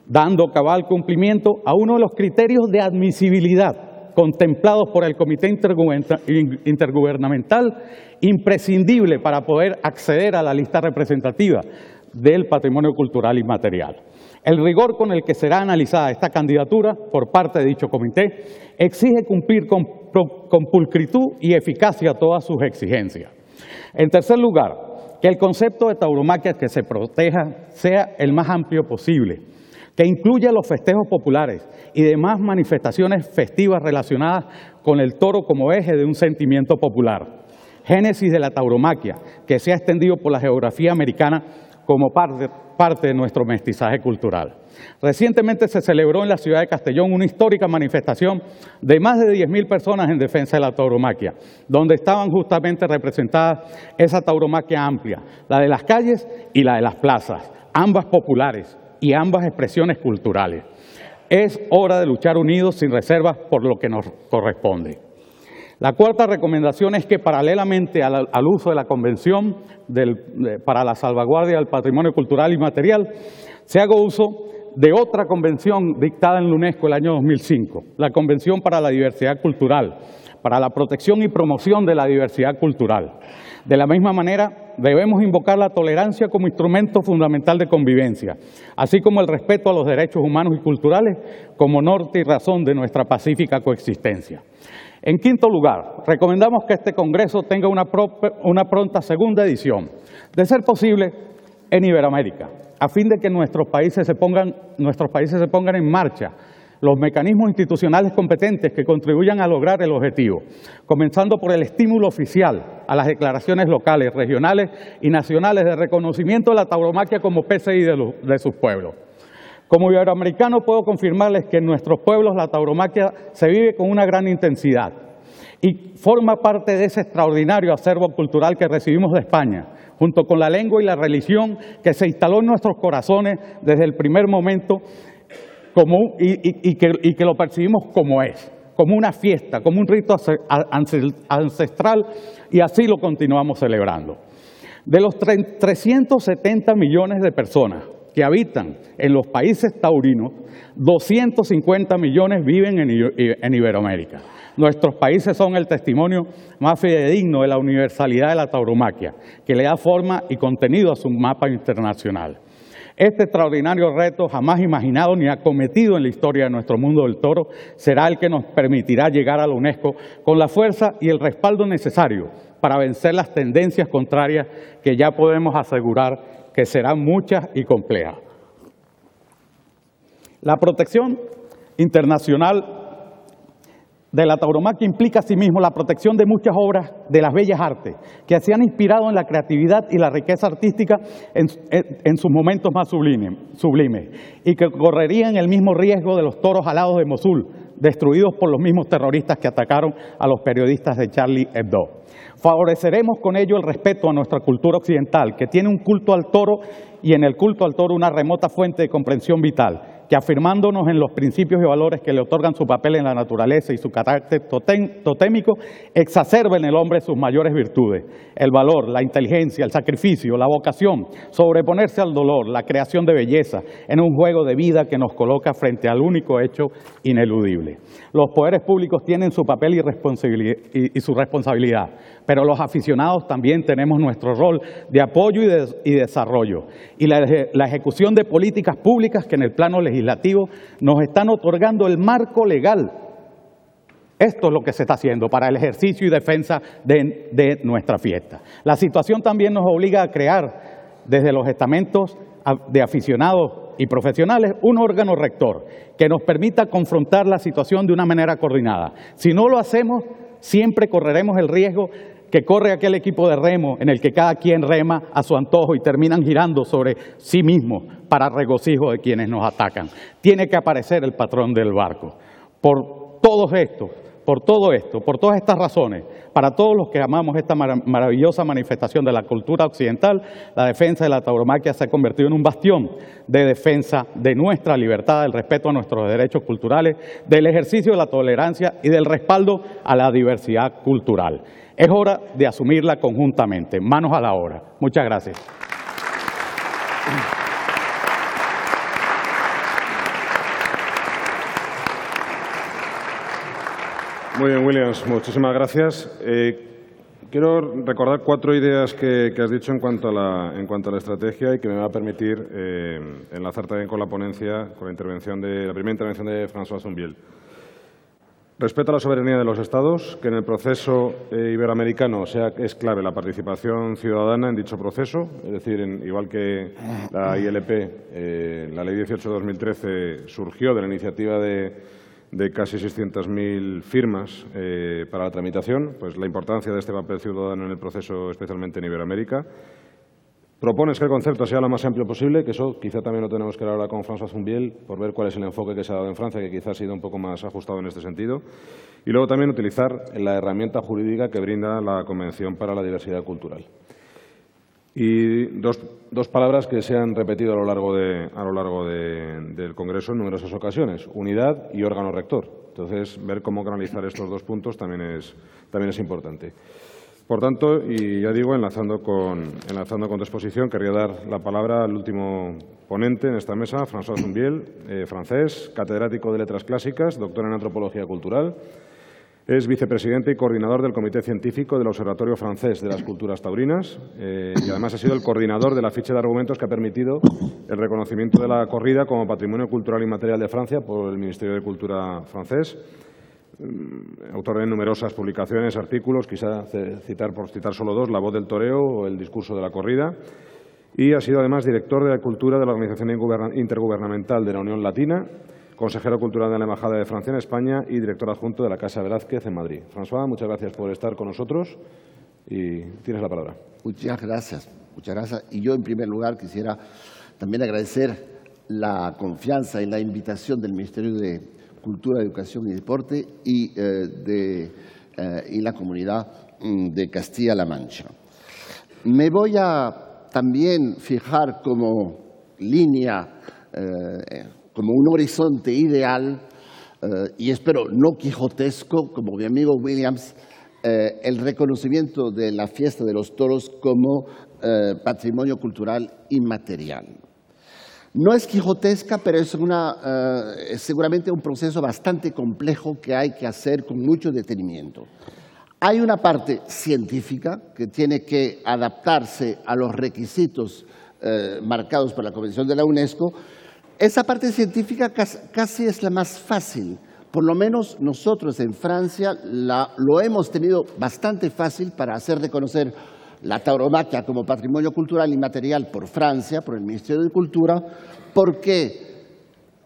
dando cabal cumplimiento a uno de los criterios de admisibilidad contemplados por el Comité Intergubernamental imprescindible para poder acceder a la lista representativa del patrimonio cultural inmaterial. El rigor con el que será analizada esta candidatura por parte de dicho comité exige cumplir con pulcritud y eficacia todas sus exigencias. En tercer lugar, que el concepto de tauromaquia que se proteja sea el más amplio posible, que incluya los festejos populares y demás manifestaciones festivas relacionadas con el toro como eje de un sentimiento popular. Génesis de la tauromaquia, que se ha extendido por la geografía americana como parte de nuestro mestizaje cultural. Recientemente se celebró en la ciudad de Castellón una histórica manifestación de más de 10.000 personas en defensa de la tauromaquia, donde estaban justamente representadas esa tauromaquia amplia, la de las calles y la de las plazas, ambas populares y ambas expresiones culturales. Es hora de luchar unidos sin reservas por lo que nos corresponde. La cuarta recomendación es que paralelamente al uso de la Convención para la salvaguardia del patrimonio cultural y material, se haga uso de otra convención dictada en la UNESCO el año 2005, la Convención para la Diversidad Cultural, para la protección y promoción de la diversidad cultural. De la misma manera, debemos invocar la tolerancia como instrumento fundamental de convivencia, así como el respeto a los derechos humanos y culturales como norte y razón de nuestra pacífica coexistencia. En quinto lugar, recomendamos que este Congreso tenga una pronta segunda edición, de ser posible en Iberoamérica, a fin de que nuestros países se pongan en marcha los mecanismos institucionales competentes que contribuyan a lograr el objetivo, comenzando por el estímulo oficial a las declaraciones locales, regionales y nacionales de reconocimiento de la tauromaquia como PCI de sus pueblos. Como iberoamericano puedo confirmarles que en nuestros pueblos la tauromaquia se vive con una gran intensidad y forma parte de ese extraordinario acervo cultural que recibimos de España, junto con la lengua y la religión que se instaló en nuestros corazones desde el primer momento y que lo percibimos como es, como una fiesta, como un rito ancestral y así lo continuamos celebrando. De los 370 millones de personas que habitan en los países taurinos, 250 millones viven en Iberoamérica. Nuestros países son el testimonio más fidedigno de la universalidad de la tauromaquia, que le da forma y contenido a su mapa internacional. Este extraordinario reto, jamás imaginado ni acometido en la historia de nuestro mundo del toro, será el que nos permitirá llegar a la UNESCO con la fuerza y el respaldo necesario para vencer las tendencias contrarias que ya podemos asegurar que serán muchas y complejas. La protección internacional de la tauromaquia implica asimismo la protección de muchas obras de las bellas artes que se han inspirado en la creatividad y la riqueza artística en sus momentos más sublimes y que correrían el mismo riesgo de los toros alados de Mosul, destruidos por los mismos terroristas que atacaron a los periodistas de Charlie Hebdo. Favoreceremos con ello el respeto a nuestra cultura occidental, que tiene un culto al toro y en el culto al toro una remota fuente de comprensión vital, que afirmándonos en los principios y valores que le otorgan su papel en la naturaleza y su carácter totémico, exacerba en el hombre sus mayores virtudes, el valor, la inteligencia, el sacrificio, la vocación, sobreponerse al dolor, la creación de belleza, en un juego de vida que nos coloca frente al único hecho ineludible. Los poderes públicos tienen su papel y su responsabilidad, pero los aficionados también tenemos nuestro rol de apoyo y desarrollo, y la ejecución de políticas públicas que en el plano legislativo nos están otorgando el marco legal. Esto es lo que se está haciendo para el ejercicio y defensa de nuestra fiesta. La situación también nos obliga a crear desde los estamentos de aficionados y profesionales un órgano rector que nos permita confrontar la situación de una manera coordinada. Si no lo hacemos, siempre correremos el riesgo que corre aquel equipo de remo en el que cada quien rema a su antojo y terminan girando sobre sí mismos para regocijo de quienes nos atacan. Tiene que aparecer el patrón del barco. Por todos estos, por todo esto, por todas estas razones, para todos los que amamos esta maravillosa manifestación de la cultura occidental, la defensa de la tauromaquia se ha convertido en un bastión de defensa de nuestra libertad, del respeto a nuestros derechos culturales, del ejercicio de la tolerancia y del respaldo a la diversidad cultural. Es hora de asumirla conjuntamente. Manos a la obra. Muchas gracias. Muy bien, Williams, muchísimas gracias. Quiero recordar 4 ideas que has dicho en cuanto a la estrategia y que me va a permitir enlazar también con la ponencia, con la primera intervención de François Zumbiel. Respeto a la soberanía de los Estados, que en el proceso iberoamericano es clave la participación ciudadana en dicho proceso, es decir, igual que la ILP, la Ley 18 de 2013 surgió de la iniciativa de casi 600.000 firmas para la tramitación, pues la importancia de este papel ciudadano en el proceso, especialmente en Iberoamérica. Propones que el concepto sea lo más amplio posible, que eso quizá también lo tenemos que hablar ahora con François Zumbiel, por ver cuál es el enfoque que se ha dado en Francia, que quizá ha sido un poco más ajustado en este sentido. Y luego también utilizar la herramienta jurídica que brinda la Convención para la Diversidad Cultural. Y dos palabras que se han repetido a lo largo del Congreso en numerosas ocasiones: unidad y órgano rector. Entonces, ver cómo canalizar estos 2 puntos también es importante. Por tanto, y ya digo, enlazando con tu exposición, querría dar la palabra al último ponente en esta mesa, François Zumbiel, francés, catedrático de Letras Clásicas, doctor en Antropología Cultural. Es vicepresidente y coordinador del Comité Científico del Observatorio Francés de las Culturas Taurinas y además ha sido el coordinador de la ficha de argumentos que ha permitido el reconocimiento de la corrida como Patrimonio Cultural Inmaterial de Francia por el Ministerio de Cultura francés. Autor de numerosas publicaciones, artículos, quizá por citar solo 2, La voz del toreo o El discurso de la corrida. Y ha sido además director de la cultura de la Organización Intergubernamental de la Unión Latina, consejero cultural de la Embajada de Francia en España y director adjunto de la Casa Velázquez en Madrid. François, muchas gracias por estar con nosotros y tienes la palabra. Muchas gracias. Y yo, en primer lugar, quisiera también agradecer la confianza y la invitación del Ministerio de Cultura, Educación y Deporte y la comunidad de Castilla-La Mancha. Me voy a también fijar como línea, como un horizonte ideal, y espero no quijotesco, como mi amigo Williams, el reconocimiento de la fiesta de los toros como patrimonio cultural inmaterial. No es quijotesca, pero es seguramente un proceso bastante complejo que hay que hacer con mucho detenimiento. Hay una parte científica que tiene que adaptarse a los requisitos marcados por la Convención de la UNESCO. Esa parte científica casi es la más fácil. Por lo menos nosotros en Francia lo hemos tenido bastante fácil para hacer reconocer la tauromaquia como patrimonio cultural inmaterial por Francia, por el Ministerio de Cultura, porque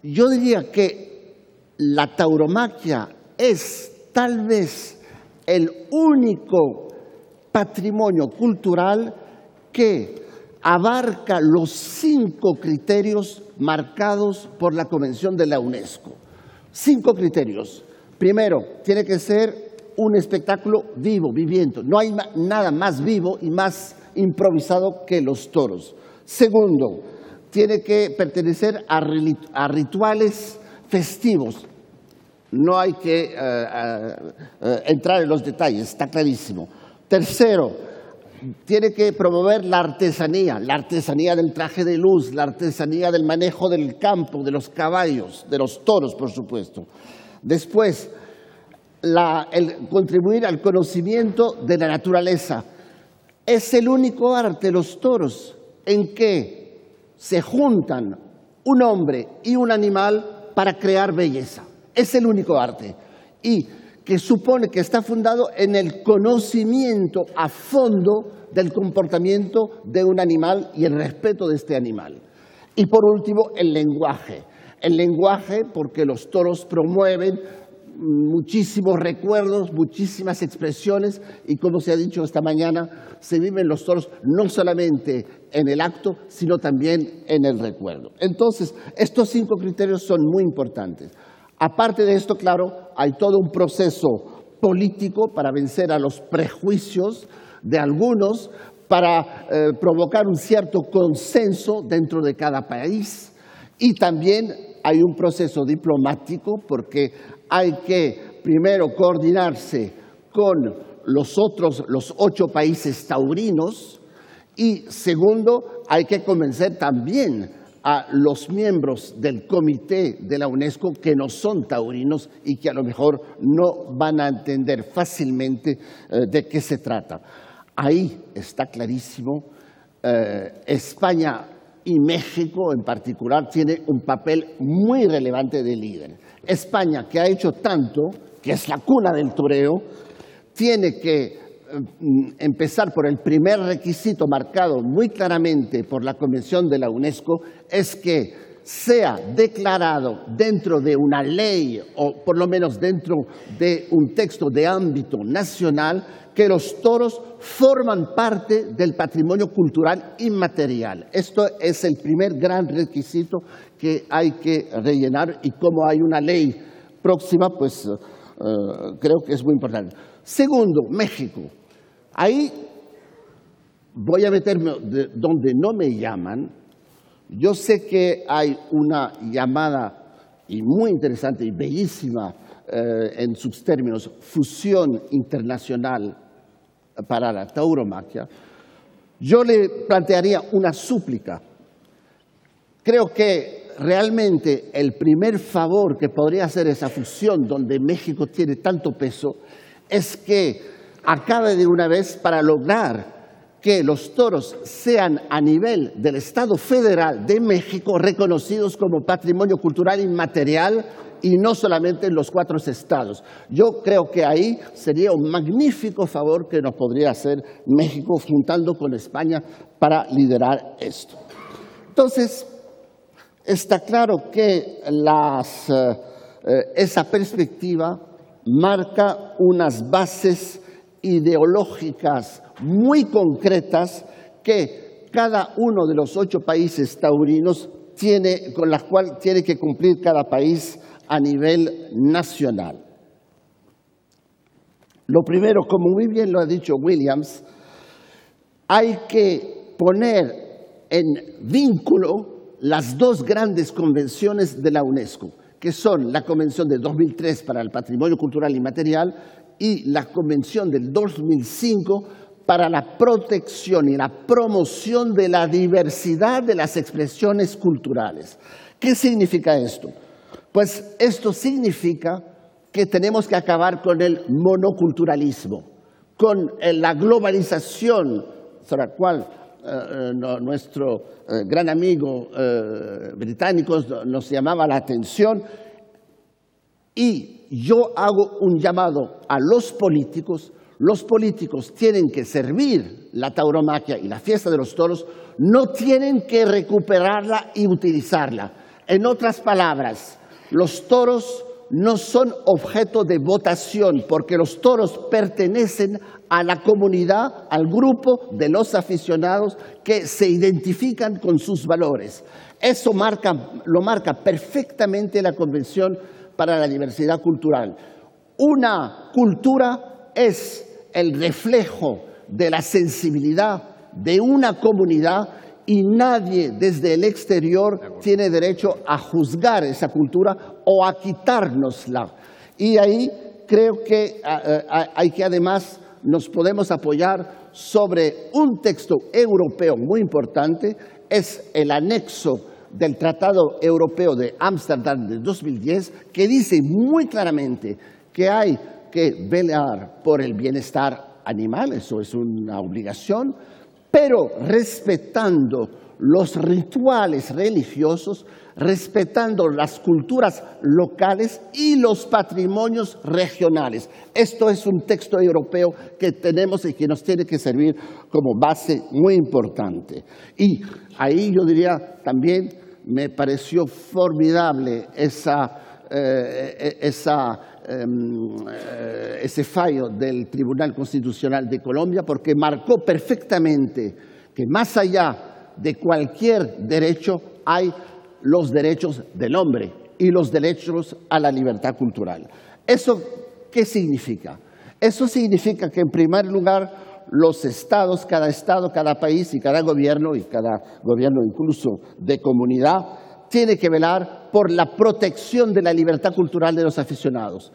yo diría que la tauromaquia es tal vez el único patrimonio cultural que abarca los 5 criterios marcados por la Convención de la UNESCO. 5 criterios. Primero, tiene que ser un espectáculo vivo, viviente. No hay nada más vivo y más improvisado que los toros. Segundo, tiene que pertenecer a rituales festivos. No hay que entrar en los detalles, está clarísimo. Tercero, tiene que promover la artesanía del traje de luz, la artesanía del manejo del campo, de los caballos, de los toros, por supuesto. Después, el contribuir al conocimiento de la naturaleza. Es el único arte, los toros, en que se juntan un hombre y un animal para crear belleza. Es el único arte. Y que supone que está fundado en el conocimiento a fondo del comportamiento de un animal y el respeto de este animal. Y por último, el lenguaje. El lenguaje porque los toros promueven muchísimos recuerdos, muchísimas expresiones y, como se ha dicho esta mañana, se viven los toros no solamente en el acto, sino también en el recuerdo. Entonces, estos 5 criterios son muy importantes. Aparte de esto, claro, hay todo un proceso político para vencer a los prejuicios de algunos, para provocar un cierto consenso dentro de cada país. Y también hay un proceso diplomático porque hay que primero coordinarse con los 8 países taurinos y segundo hay que convencer también a los miembros del comité de la UNESCO que no son taurinos y que a lo mejor no van a entender fácilmente de qué se trata. Ahí está clarísimo, España y México en particular tiene un papel muy relevante de líder. España, que ha hecho tanto, que es la cuna del toreo, tiene que empezar por el primer requisito marcado muy claramente por la Convención de la UNESCO, es que sea declarado dentro de una ley o por lo menos dentro de un texto de ámbito nacional que los toros forman parte del patrimonio cultural inmaterial. Esto es el primer gran requisito que hay que rellenar y como hay una ley próxima, pues creo que es muy importante. Segundo, México. Ahí voy a meterme donde no me llaman. Yo sé que hay una llamada y muy interesante y bellísima en sus términos, fusión internacional para la tauromaquia. Yo le plantearía una súplica. Creo que realmente el primer favor que podría hacer esa fusión donde México tiene tanto peso es que acabe de una vez para lograr que los toros sean a nivel del Estado Federal de México reconocidos como patrimonio cultural inmaterial y no solamente en los 4 estados. Yo creo que ahí sería un magnífico favor que nos podría hacer México juntando con España para liderar esto. Entonces, está claro que esa perspectiva marca unas bases ideológicas muy concretas que cada uno de los 8 países taurinos tiene, con las cuales tiene que cumplir cada país a nivel nacional. Lo primero, como muy bien lo ha dicho Williams, hay que poner en vínculo las 2 grandes convenciones de la UNESCO, que son la Convención de 2003 para el Patrimonio Cultural Inmaterial y la Convención del 2005 para la protección y la promoción de la diversidad de las expresiones culturales. ¿Qué significa esto? Pues esto significa que tenemos que acabar con el monoculturalismo, con la globalización sobre la cual nuestro gran amigo británico nos llamaba la atención. Y yo hago un llamado a los políticos. Los políticos tienen que servir la tauromaquia y la fiesta de los toros, no tienen que recuperarla y utilizarla. En otras palabras, los toros no son objeto de votación porque los toros pertenecen a la comunidad, al grupo de los aficionados que se identifican con sus valores. Eso lo marca perfectamente la Convención para la Diversidad Cultural. Una cultura es el reflejo de la sensibilidad de una comunidad y nadie desde el exterior tiene derecho a juzgar esa cultura o a quitárnosla. Y ahí creo que hay que además nos podemos apoyar sobre un texto europeo muy importante, es el anexo del Tratado Europeo de Ámsterdam de 2010, que dice muy claramente que hay que velar por el bienestar animal, eso es una obligación, pero respetando los rituales religiosos, respetando las culturas locales y los patrimonios regionales. Esto es un texto europeo que tenemos y que nos tiene que servir como base muy importante. Y ahí yo diría también me pareció formidable ese fallo del Tribunal Constitucional de Colombia, porque marcó perfectamente que más allá de cualquier derecho hay los derechos del hombre y los derechos a la libertad cultural. ¿Eso qué significa? Eso significa que, en primer lugar, los estados, cada país y cada gobierno incluso de comunidad, tiene que velar por la protección de la libertad cultural de los aficionados.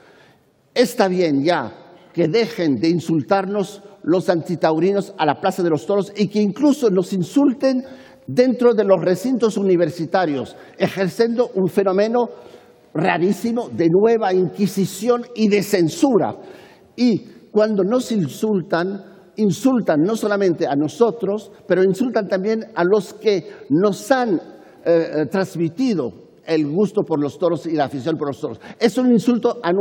Está bien ya que dejen de insultarnos los antitaurinos a la Plaza de los Toros y que incluso nos insulten dentro de los recintos universitarios, ejerciendo un fenómeno rarísimo de nueva inquisición y de censura. Y cuando nos insultan no solamente a nosotros, pero insultan también a los que nos han transmitido el gusto por los toros y la afición por los toros. Es un insulto a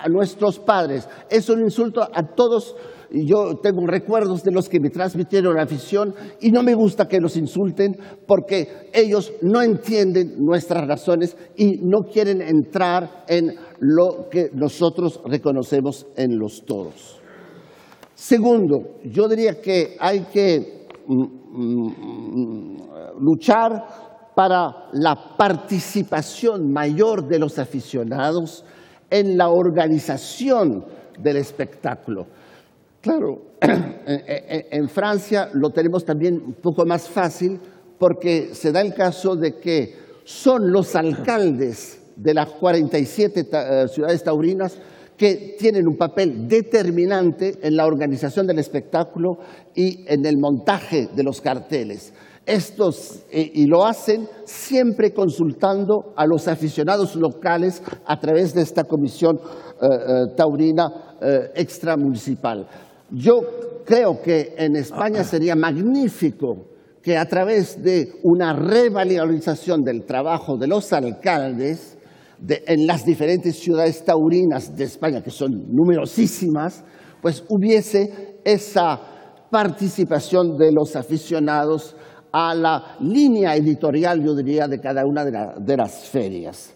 nuestros padres, es un insulto a todos. Yo tengo recuerdos de los que me transmitieron la afición y no me gusta que los insulten porque ellos no entienden nuestras razones y no quieren entrar en lo que nosotros reconocemos en los toros. Segundo, yo diría que hay que luchar para la participación mayor de los aficionados en la organización del espectáculo. Claro, en Francia lo tenemos también un poco más fácil porque se da el caso de que son los alcaldes de las 47 ciudades taurinas que tienen un papel determinante en la organización del espectáculo y en el montaje de los carteles. Y lo hacen siempre consultando a los aficionados locales a través de esta comisión taurina extramunicipal. Yo creo que en España sería magnífico que a través de una revalorización del trabajo de los alcaldes en las diferentes ciudades taurinas de España, que son numerosísimas, pues hubiese esa participación de los aficionados a la línea editorial, yo diría, de cada una de las ferias.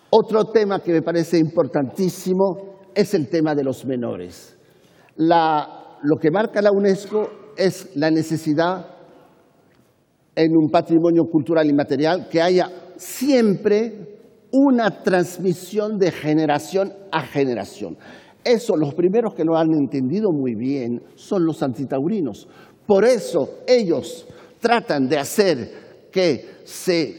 Otro tema que me parece importantísimo es el tema de los menores. Lo que marca la UNESCO es la necesidad en un patrimonio cultural inmaterial que haya siempre una transmisión de generación a generación. Eso, los primeros que lo han entendido muy bien son los antitaurinos. Por eso ellos tratan de hacer que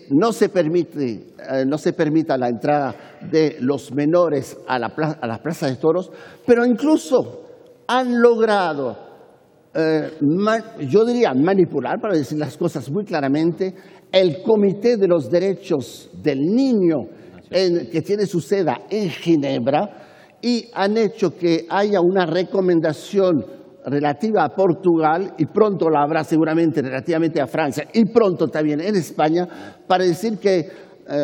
no se permita la entrada de los menores a las plazas de toros, pero incluso han logrado, yo diría manipular, para decir las cosas muy claramente, el Comité de los Derechos del Niño, que tiene su sede en Ginebra, y han hecho que haya una recomendación relativa a Portugal, y pronto la habrá seguramente relativamente a Francia, y pronto también en España, para decir que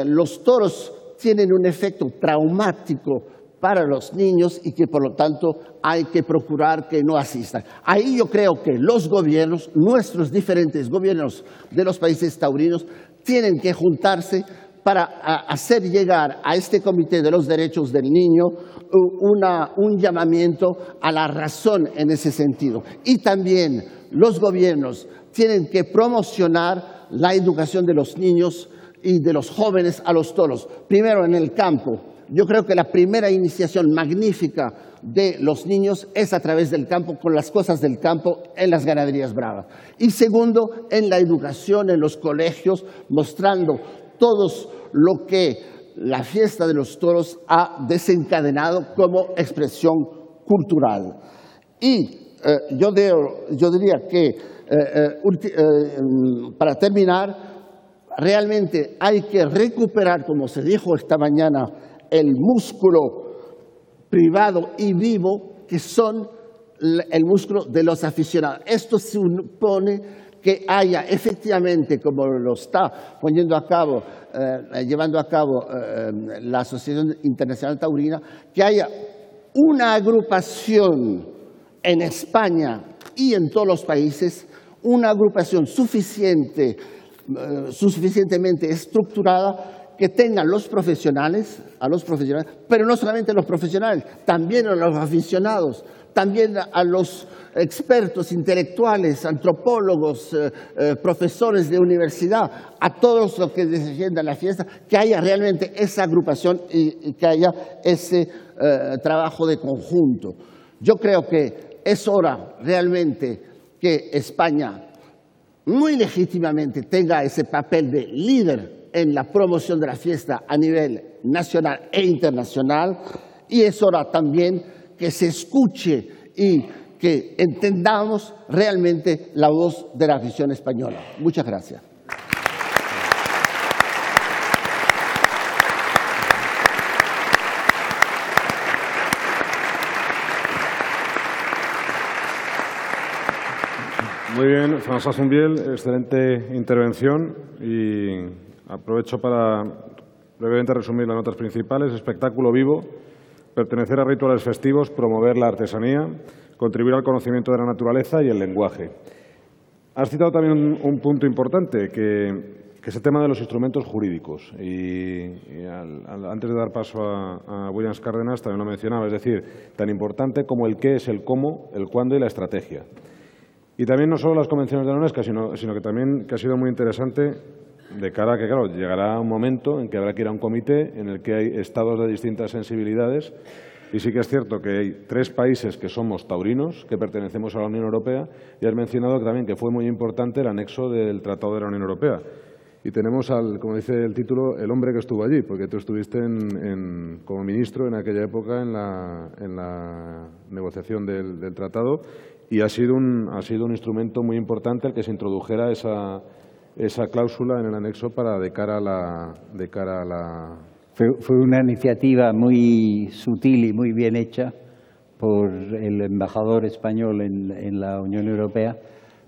los toros tienen un efecto traumático para los niños y que por lo tanto hay que procurar que no asistan. Ahí yo creo que los gobiernos, nuestros diferentes gobiernos de los países taurinos, tienen que juntarse para hacer llegar a este Comité de los Derechos del Niño un llamamiento a la razón en ese sentido. Y también los gobiernos tienen que promocionar la educación de los niños y de los jóvenes a los toros. Primero, en el campo. Yo creo que la primera iniciación magnífica de los niños es a través del campo, con las cosas del campo en las ganaderías bravas. Y segundo, en la educación, en los colegios, mostrando todos lo que la fiesta de los toros ha desencadenado como expresión cultural. Y yo diría que, para terminar, realmente hay que recuperar, como se dijo esta mañana, el músculo privado y vivo, que son el músculo de los aficionados. Esto supone que haya efectivamente, como lo está llevando a cabo la Asociación Internacional Taurina, que haya una agrupación en España y en todos los países, una agrupación suficientemente estructurada, que tengan a los profesionales, pero no solamente los profesionales, también a los aficionados, también a los expertos intelectuales, antropólogos, profesores de universidad, a todos los que defiendan la fiesta, que haya realmente esa agrupación y que haya ese trabajo de conjunto. Yo creo que es hora realmente que España muy legítimamente tenga ese papel de líder en la promoción de la fiesta a nivel nacional e internacional, y es hora también que se escuche y que entendamos realmente la voz de la afición española. Muchas gracias. Muy bien, François Zumbiel, excelente intervención, y aprovecho para brevemente resumir las notas principales. Espectáculo vivo, pertenecer a rituales festivos, promover la artesanía, contribuir al conocimiento de la naturaleza y el lenguaje. Has citado también un punto importante, que es el tema de los instrumentos jurídicos. Antes de dar paso a Williams Cárdenas también lo mencionaba, es decir, tan importante como el qué es el cómo, el cuándo y la estrategia. Y también no solo las convenciones de la UNESCO, sino que también que ha sido muy interesante de cara a que, claro, llegará un momento en que habrá que ir a un comité en el que hay estados de distintas sensibilidades, y sí que es cierto que hay 3 países que somos taurinos, que pertenecemos a la Unión Europea, y has mencionado también que fue muy importante el anexo del Tratado de la Unión Europea. Y tenemos, como dice el título, el hombre que estuvo allí, porque tú estuviste como ministro en aquella época en la negociación del tratado, y ha sido un instrumento muy importante el que se introdujera esa cláusula en el anexo para de cara a la... Fue una iniciativa muy sutil y muy bien hecha por el embajador español en la Unión Europea,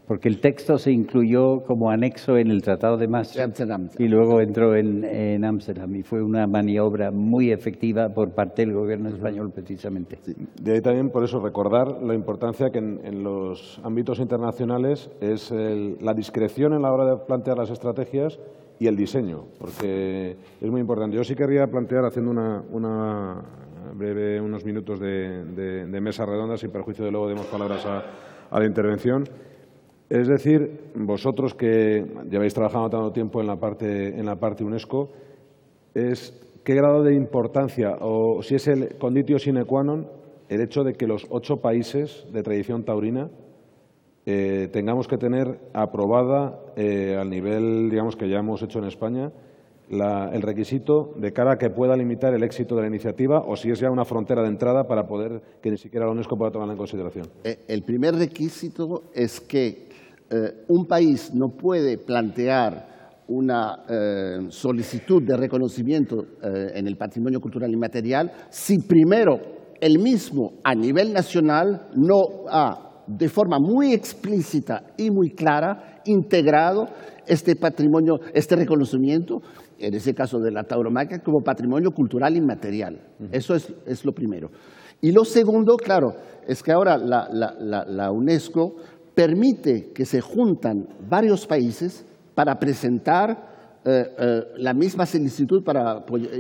porque el texto se incluyó como anexo en el Tratado de Maastricht y luego entró en Ámsterdam, y fue una maniobra muy efectiva por parte del gobierno español precisamente. Sí. De ahí también, por eso, recordar la importancia que en los ámbitos internacionales es la discreción en la hora de plantear las estrategias y el diseño, porque es muy importante. Yo sí querría plantear, haciendo unos minutos de mesa redonda, sin perjuicio de luego demos palabras a la intervención. Es decir, vosotros que lleváis trabajando tanto tiempo en la parte UNESCO, ¿qué grado de importancia, o si es el conditio sine qua non, el hecho de que los 8 países de tradición taurina tengamos que tener aprobada al nivel, digamos, que ya hemos hecho en España, el requisito de cara a que pueda limitar el éxito de la iniciativa, o si es ya una frontera de entrada para poder que ni siquiera la UNESCO pueda tomarla en consideración? El primer requisito es que un país no puede plantear una solicitud de reconocimiento en el patrimonio cultural inmaterial si primero él mismo a nivel nacional no ha de forma muy explícita y muy clara integrado este patrimonio, este reconocimiento, en ese caso de la tauromaquia, como patrimonio cultural inmaterial. Eso es lo primero. Y lo segundo, claro, es que ahora la UNESCO permite que se juntan varios países para presentar la misma solicitud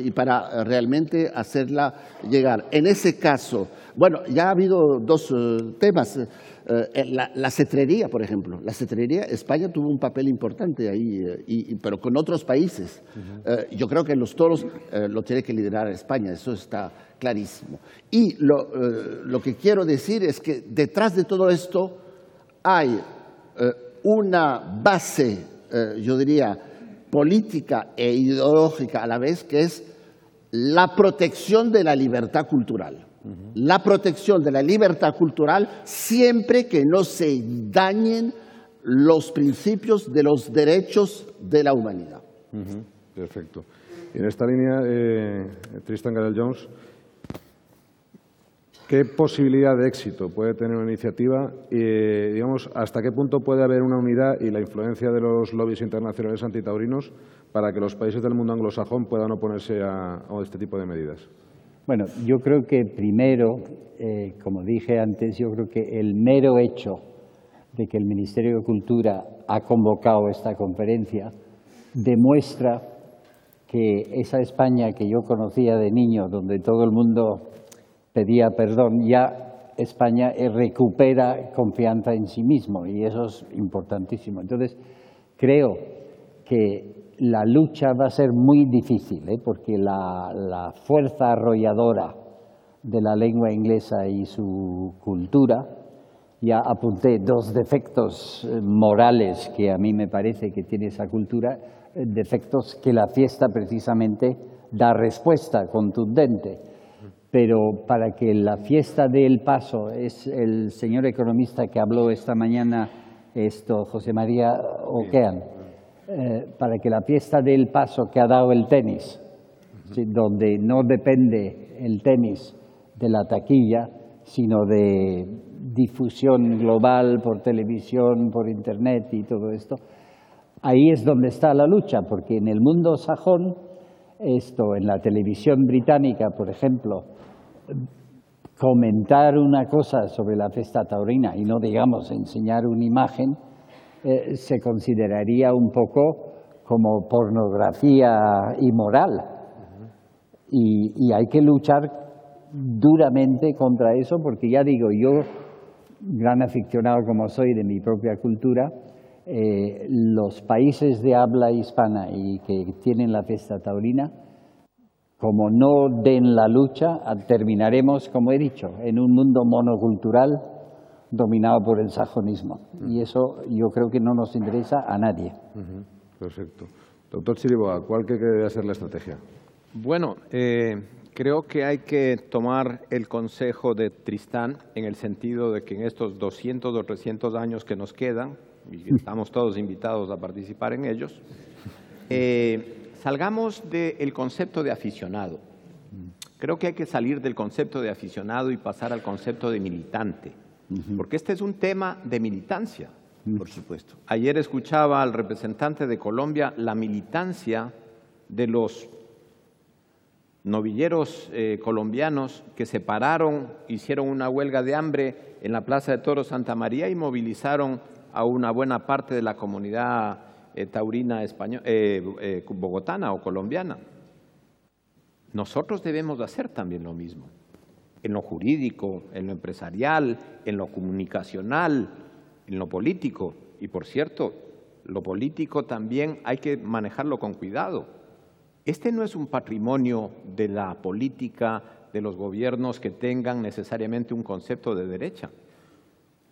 y para realmente hacerla llegar. En ese caso, bueno, ya ha habido 2 temas. La cetrería, por ejemplo. La cetrería, España tuvo un papel importante ahí, pero con otros países. Yo creo que los toros lo tiene que liderar España, eso está clarísimo. Y lo que quiero decir es que detrás de todo esto hay una base, yo diría, política e ideológica a la vez, que es la protección de la libertad cultural. La protección de la libertad cultural siempre que no se dañen los principios de los derechos de la humanidad. Perfecto. Y en esta línea, Tristan Garel-Jones, ¿qué posibilidad de éxito puede tener una iniciativa? Digamos, ¿hasta qué punto puede haber una unidad y la influencia de los lobbies internacionales antitaurinos para que los países del mundo anglosajón puedan oponerse a este tipo de medidas? Bueno, yo creo que primero, como dije antes, yo creo que el mero hecho de que el Ministerio de Cultura ha convocado esta conferencia demuestra que esa España que yo conocía de niño, donde todo el mundo pedía perdón, ya España recupera confianza en sí mismo, y eso es importantísimo. Entonces, creo que la lucha va a ser muy difícil, porque la fuerza arrolladora de la lengua inglesa y su cultura. Ya apunté 2 defectos morales que a mí me parece que tiene esa cultura, defectos que la fiesta precisamente da respuesta contundente. Pero para que la fiesta dé el paso, es el señor economista que habló esta mañana, José María Ocean, para que la fiesta dé el paso que ha dado el tenis, ¿sí? Donde no depende el tenis de la taquilla, sino de difusión global por televisión, por internet y todo esto. Ahí es donde está la lucha, porque en el mundo sajón, en la televisión británica, por ejemplo, comentar una cosa sobre la fiesta taurina y no, digamos, enseñar una imagen, se consideraría un poco como pornografía inmoral. Y hay que luchar duramente contra eso, porque ya digo, yo, gran aficionado como soy de mi propia cultura, los países de habla hispana y que tienen la fiesta taurina, como no den la lucha, terminaremos, como he dicho, en un mundo monocultural dominado por el sajonismo. Y eso yo creo que no nos interesa a nadie. Perfecto. Doctor Chiriboga, ¿cuál cree que debe ser la estrategia? Bueno, creo que hay que tomar el consejo de Tristán en el sentido de que en estos 200 o 300 años que nos quedan, y estamos todos invitados a participar en ellos, salgamos del concepto de aficionado. Creo que hay que salir del concepto de aficionado y pasar al concepto de militante, porque este es un tema de militancia. Por supuesto. Ayer escuchaba al representante de Colombia la militancia de los novilleros colombianos que se pararon, hicieron una huelga de hambre en la Plaza de Toros Santa María y movilizaron a una buena parte de la comunidad taurina bogotana o colombiana. Nosotros debemos hacer también lo mismo, en lo jurídico, en lo empresarial, en lo comunicacional, en lo político. Y por cierto, lo político también hay que manejarlo con cuidado. Este no es un patrimonio de la política de los gobiernos que tengan necesariamente un concepto de derecha.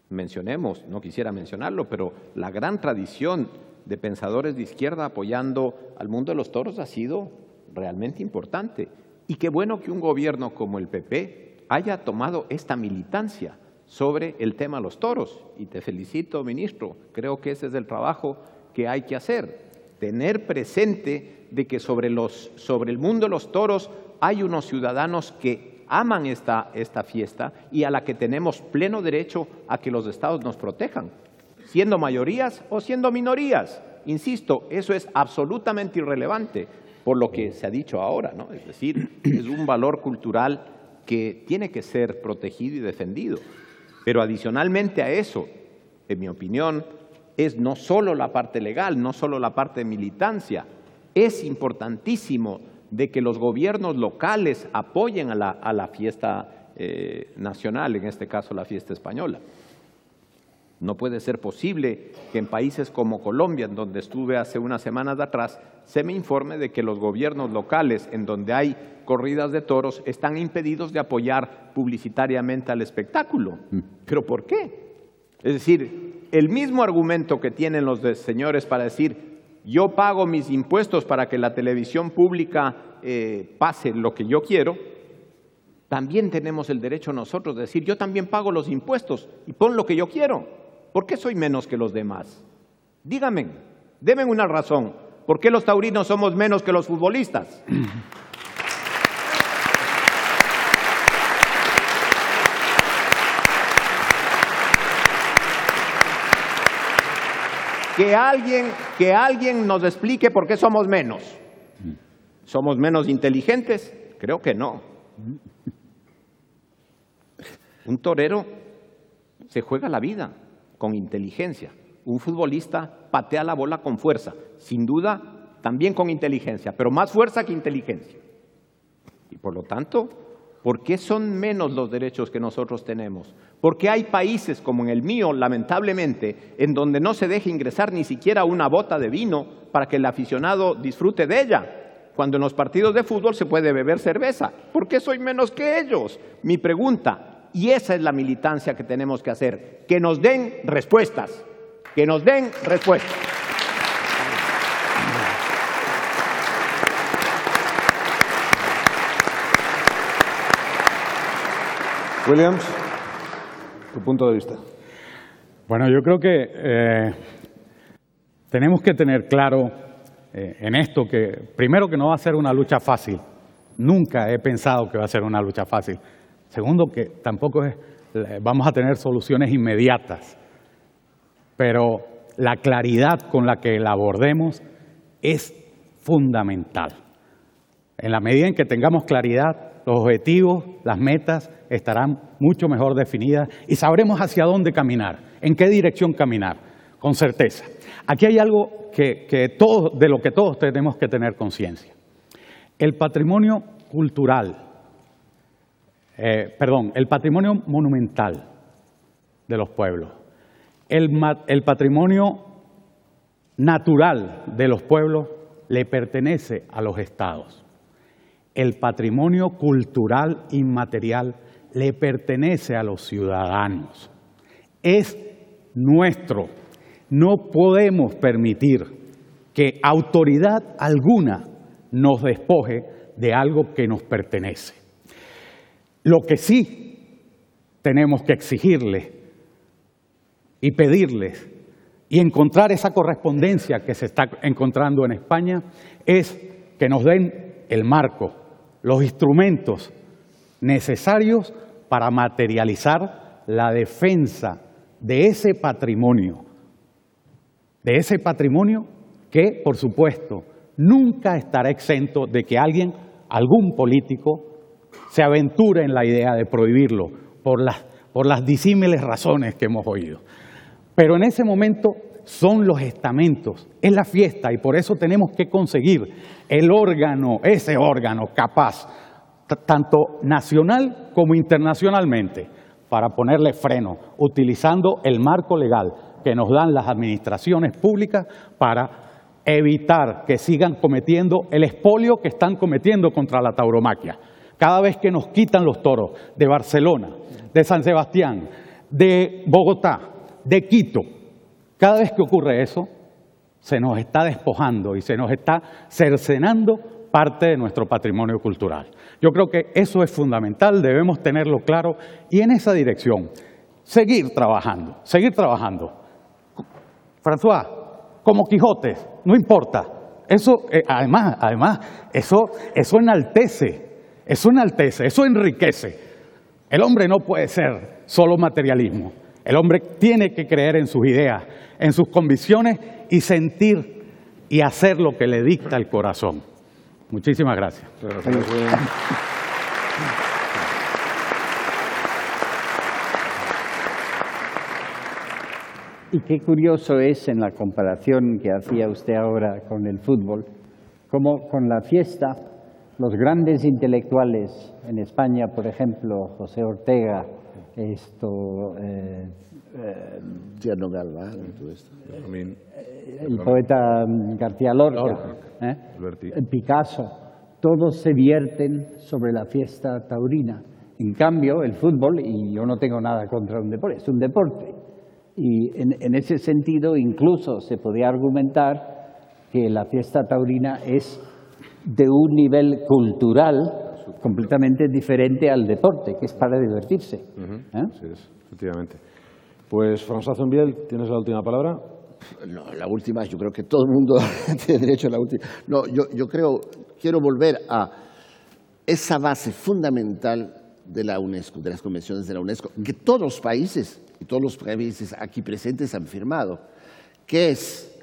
Mencionemos, no quisiera mencionarlo, pero la gran tradición de pensadores de izquierda apoyando al mundo de los toros ha sido realmente importante. Y qué bueno que un gobierno como el PP haya tomado esta militancia sobre el tema de los toros. Y te felicito, ministro, creo que ese es el trabajo que hay que hacer. Tener presente de que sobre el mundo de los toros hay unos ciudadanos que aman esta fiesta y a la que tenemos pleno derecho a que los estados nos protejan, siendo mayorías o siendo minorías. Insisto, eso es absolutamente irrelevante por lo que se ha dicho ahora, ¿no? Es decir, es un valor cultural que tiene que ser protegido y defendido. Pero adicionalmente a eso, en mi opinión, es no solo la parte legal, no solo la parte de militancia, es importantísimo de que los gobiernos locales apoyen a la fiesta nacional, en este caso la fiesta española. No puede ser posible que en países como Colombia, en donde estuve hace unas semanas atrás, se me informe de que los gobiernos locales, en donde hay corridas de toros, están impedidos de apoyar publicitariamente al espectáculo. ¿Pero por qué? Es decir, el mismo argumento que tienen los señores para decir yo pago mis impuestos para que la televisión pública pase lo que yo quiero, también tenemos el derecho nosotros de decir yo también pago los impuestos y pon lo que yo quiero. ¿Por qué soy menos que los demás? Díganme, denme una razón. ¿Por qué los taurinos somos menos que los futbolistas? Que alguien nos explique por qué somos menos. ¿Somos menos inteligentes? Creo que no. Un torero se juega la vida con inteligencia. Un futbolista patea la bola con fuerza, sin duda también con inteligencia, pero más fuerza que inteligencia. Y por lo tanto, ¿por qué son menos los derechos que nosotros tenemos? Porque hay países como en el mío, lamentablemente, en donde no se deja ingresar ni siquiera una bota de vino para que el aficionado disfrute de ella. cuando en los partidos de fútbol se puede beber cerveza. ¿Por qué soy menos que ellos? Mi pregunta, y esa es la militancia que tenemos que hacer, que nos den respuestas, que nos den respuestas. Williams, tu punto de vista. Bueno, yo creo que tenemos que tener claro en esto que, primero, que no va a ser una lucha fácil. Nunca he pensado que va a ser una lucha fácil. Segundo, que tampoco vamos a tener soluciones inmediatas. Pero la claridad con la que la abordemos es fundamental. En la medida en que tengamos claridad, los objetivos, las metas estarán mucho mejor definidas y sabremos hacia dónde caminar, en qué dirección caminar, con certeza. Aquí hay algo de lo que todos tenemos que tener conciencia. El patrimonio cultural, el patrimonio monumental de los pueblos, el patrimonio natural de los pueblos le pertenece a los estados. El patrimonio cultural inmaterial le pertenece a los ciudadanos. Es nuestro. No podemos permitir que autoridad alguna nos despoje de algo que nos pertenece. Lo que sí tenemos que exigirles y pedirles y encontrar esa correspondencia que se está encontrando en España es que nos den el marco, los instrumentos necesarios para materializar la defensa de ese patrimonio que, por supuesto, nunca estará exento de que algún político, se aventure en la idea de prohibirlo por las disímiles razones que hemos oído. Pero en ese momento son los estamentos, es la fiesta, y por eso tenemos que conseguir ese órgano capaz, tanto nacional como internacionalmente, para ponerle freno, utilizando el marco legal que nos dan las administraciones públicas para evitar que sigan cometiendo el expolio que están cometiendo contra la tauromaquia. Cada vez que nos quitan los toros de Barcelona, de San Sebastián, de Bogotá, de Quito, cada vez que ocurre eso, se nos está despojando y se nos está cercenando parte de nuestro patrimonio cultural. Yo creo que eso es fundamental, debemos tenerlo claro y en esa dirección seguir trabajando. François, como Quijote, no importa. Eso, además, eso enaltece, eso enriquece. El hombre no puede ser solo materialismo. El hombre tiene que creer en sus ideas, en sus convicciones y sentir y hacer lo que le dicta el corazón. Muchísimas gracias. Y qué curioso es en la comparación que hacía usted ahora con el fútbol, como con la fiesta, los grandes intelectuales en España, por ejemplo, José Ortega, Tierno Galván, todo esto. el poeta García Lorca, Picasso, todos se vierten sobre la fiesta taurina. En cambio, el fútbol, y yo no tengo nada contra un deporte, es un deporte. Y en ese sentido, incluso se podría argumentar que la fiesta taurina es de un nivel cultural completamente diferente al deporte, que es para divertirse. Así es, efectivamente. Pues, François Zumbiel, ¿tienes la última palabra? No, la última, yo creo que todo el mundo tiene derecho a la última. No, yo quiero volver a esa base fundamental de la UNESCO, de las convenciones de la UNESCO, que todos los países y todos los países aquí presentes han firmado, que es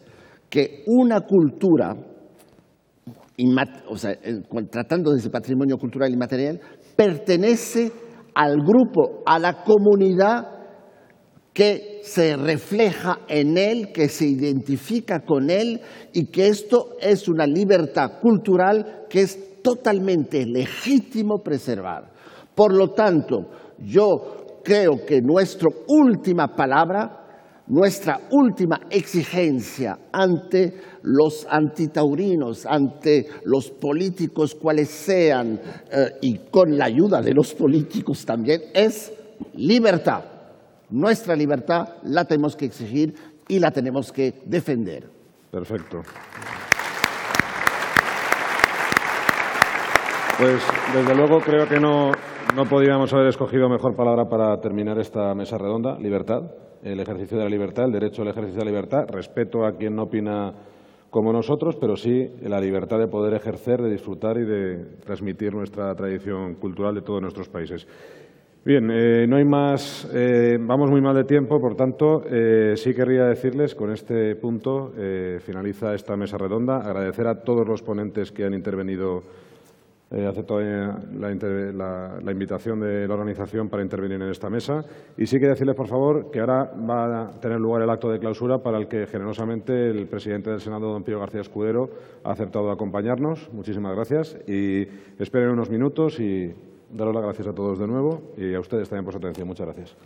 que una cultura, tratando de ese patrimonio cultural inmaterial, pertenece al grupo, a la comunidad que se refleja en él, que se identifica con él y que esto es una libertad cultural que es totalmente legítimo preservar. Por lo tanto, yo creo que nuestra última palabra nuestra última exigencia ante los antitaurinos, ante los políticos cuales sean, y con la ayuda de los políticos también, es libertad. Nuestra libertad la tenemos que exigir y la tenemos que defender. Perfecto. Pues desde luego creo que no podíamos haber escogido mejor palabra para terminar esta mesa redonda. Libertad, el ejercicio de la libertad, el derecho al ejercicio de la libertad, respeto a quien no opina como nosotros, pero sí la libertad de poder ejercer, de disfrutar y de transmitir nuestra tradición cultural de todos nuestros países. Bien, no hay más, vamos muy mal de tiempo, por tanto, sí querría decirles, con este punto finaliza esta mesa redonda, agradecer a todos los ponentes que han intervenido, aceptado la invitación de la organización para intervenir en esta mesa, y sí quería decirles, por favor, que ahora va a tener lugar el acto de clausura para el que generosamente el presidente del Senado, don Pío García Escudero, ha aceptado acompañarnos. Muchísimas gracias y esperen unos minutos y daros las gracias a todos de nuevo y a ustedes también por su atención. Muchas gracias.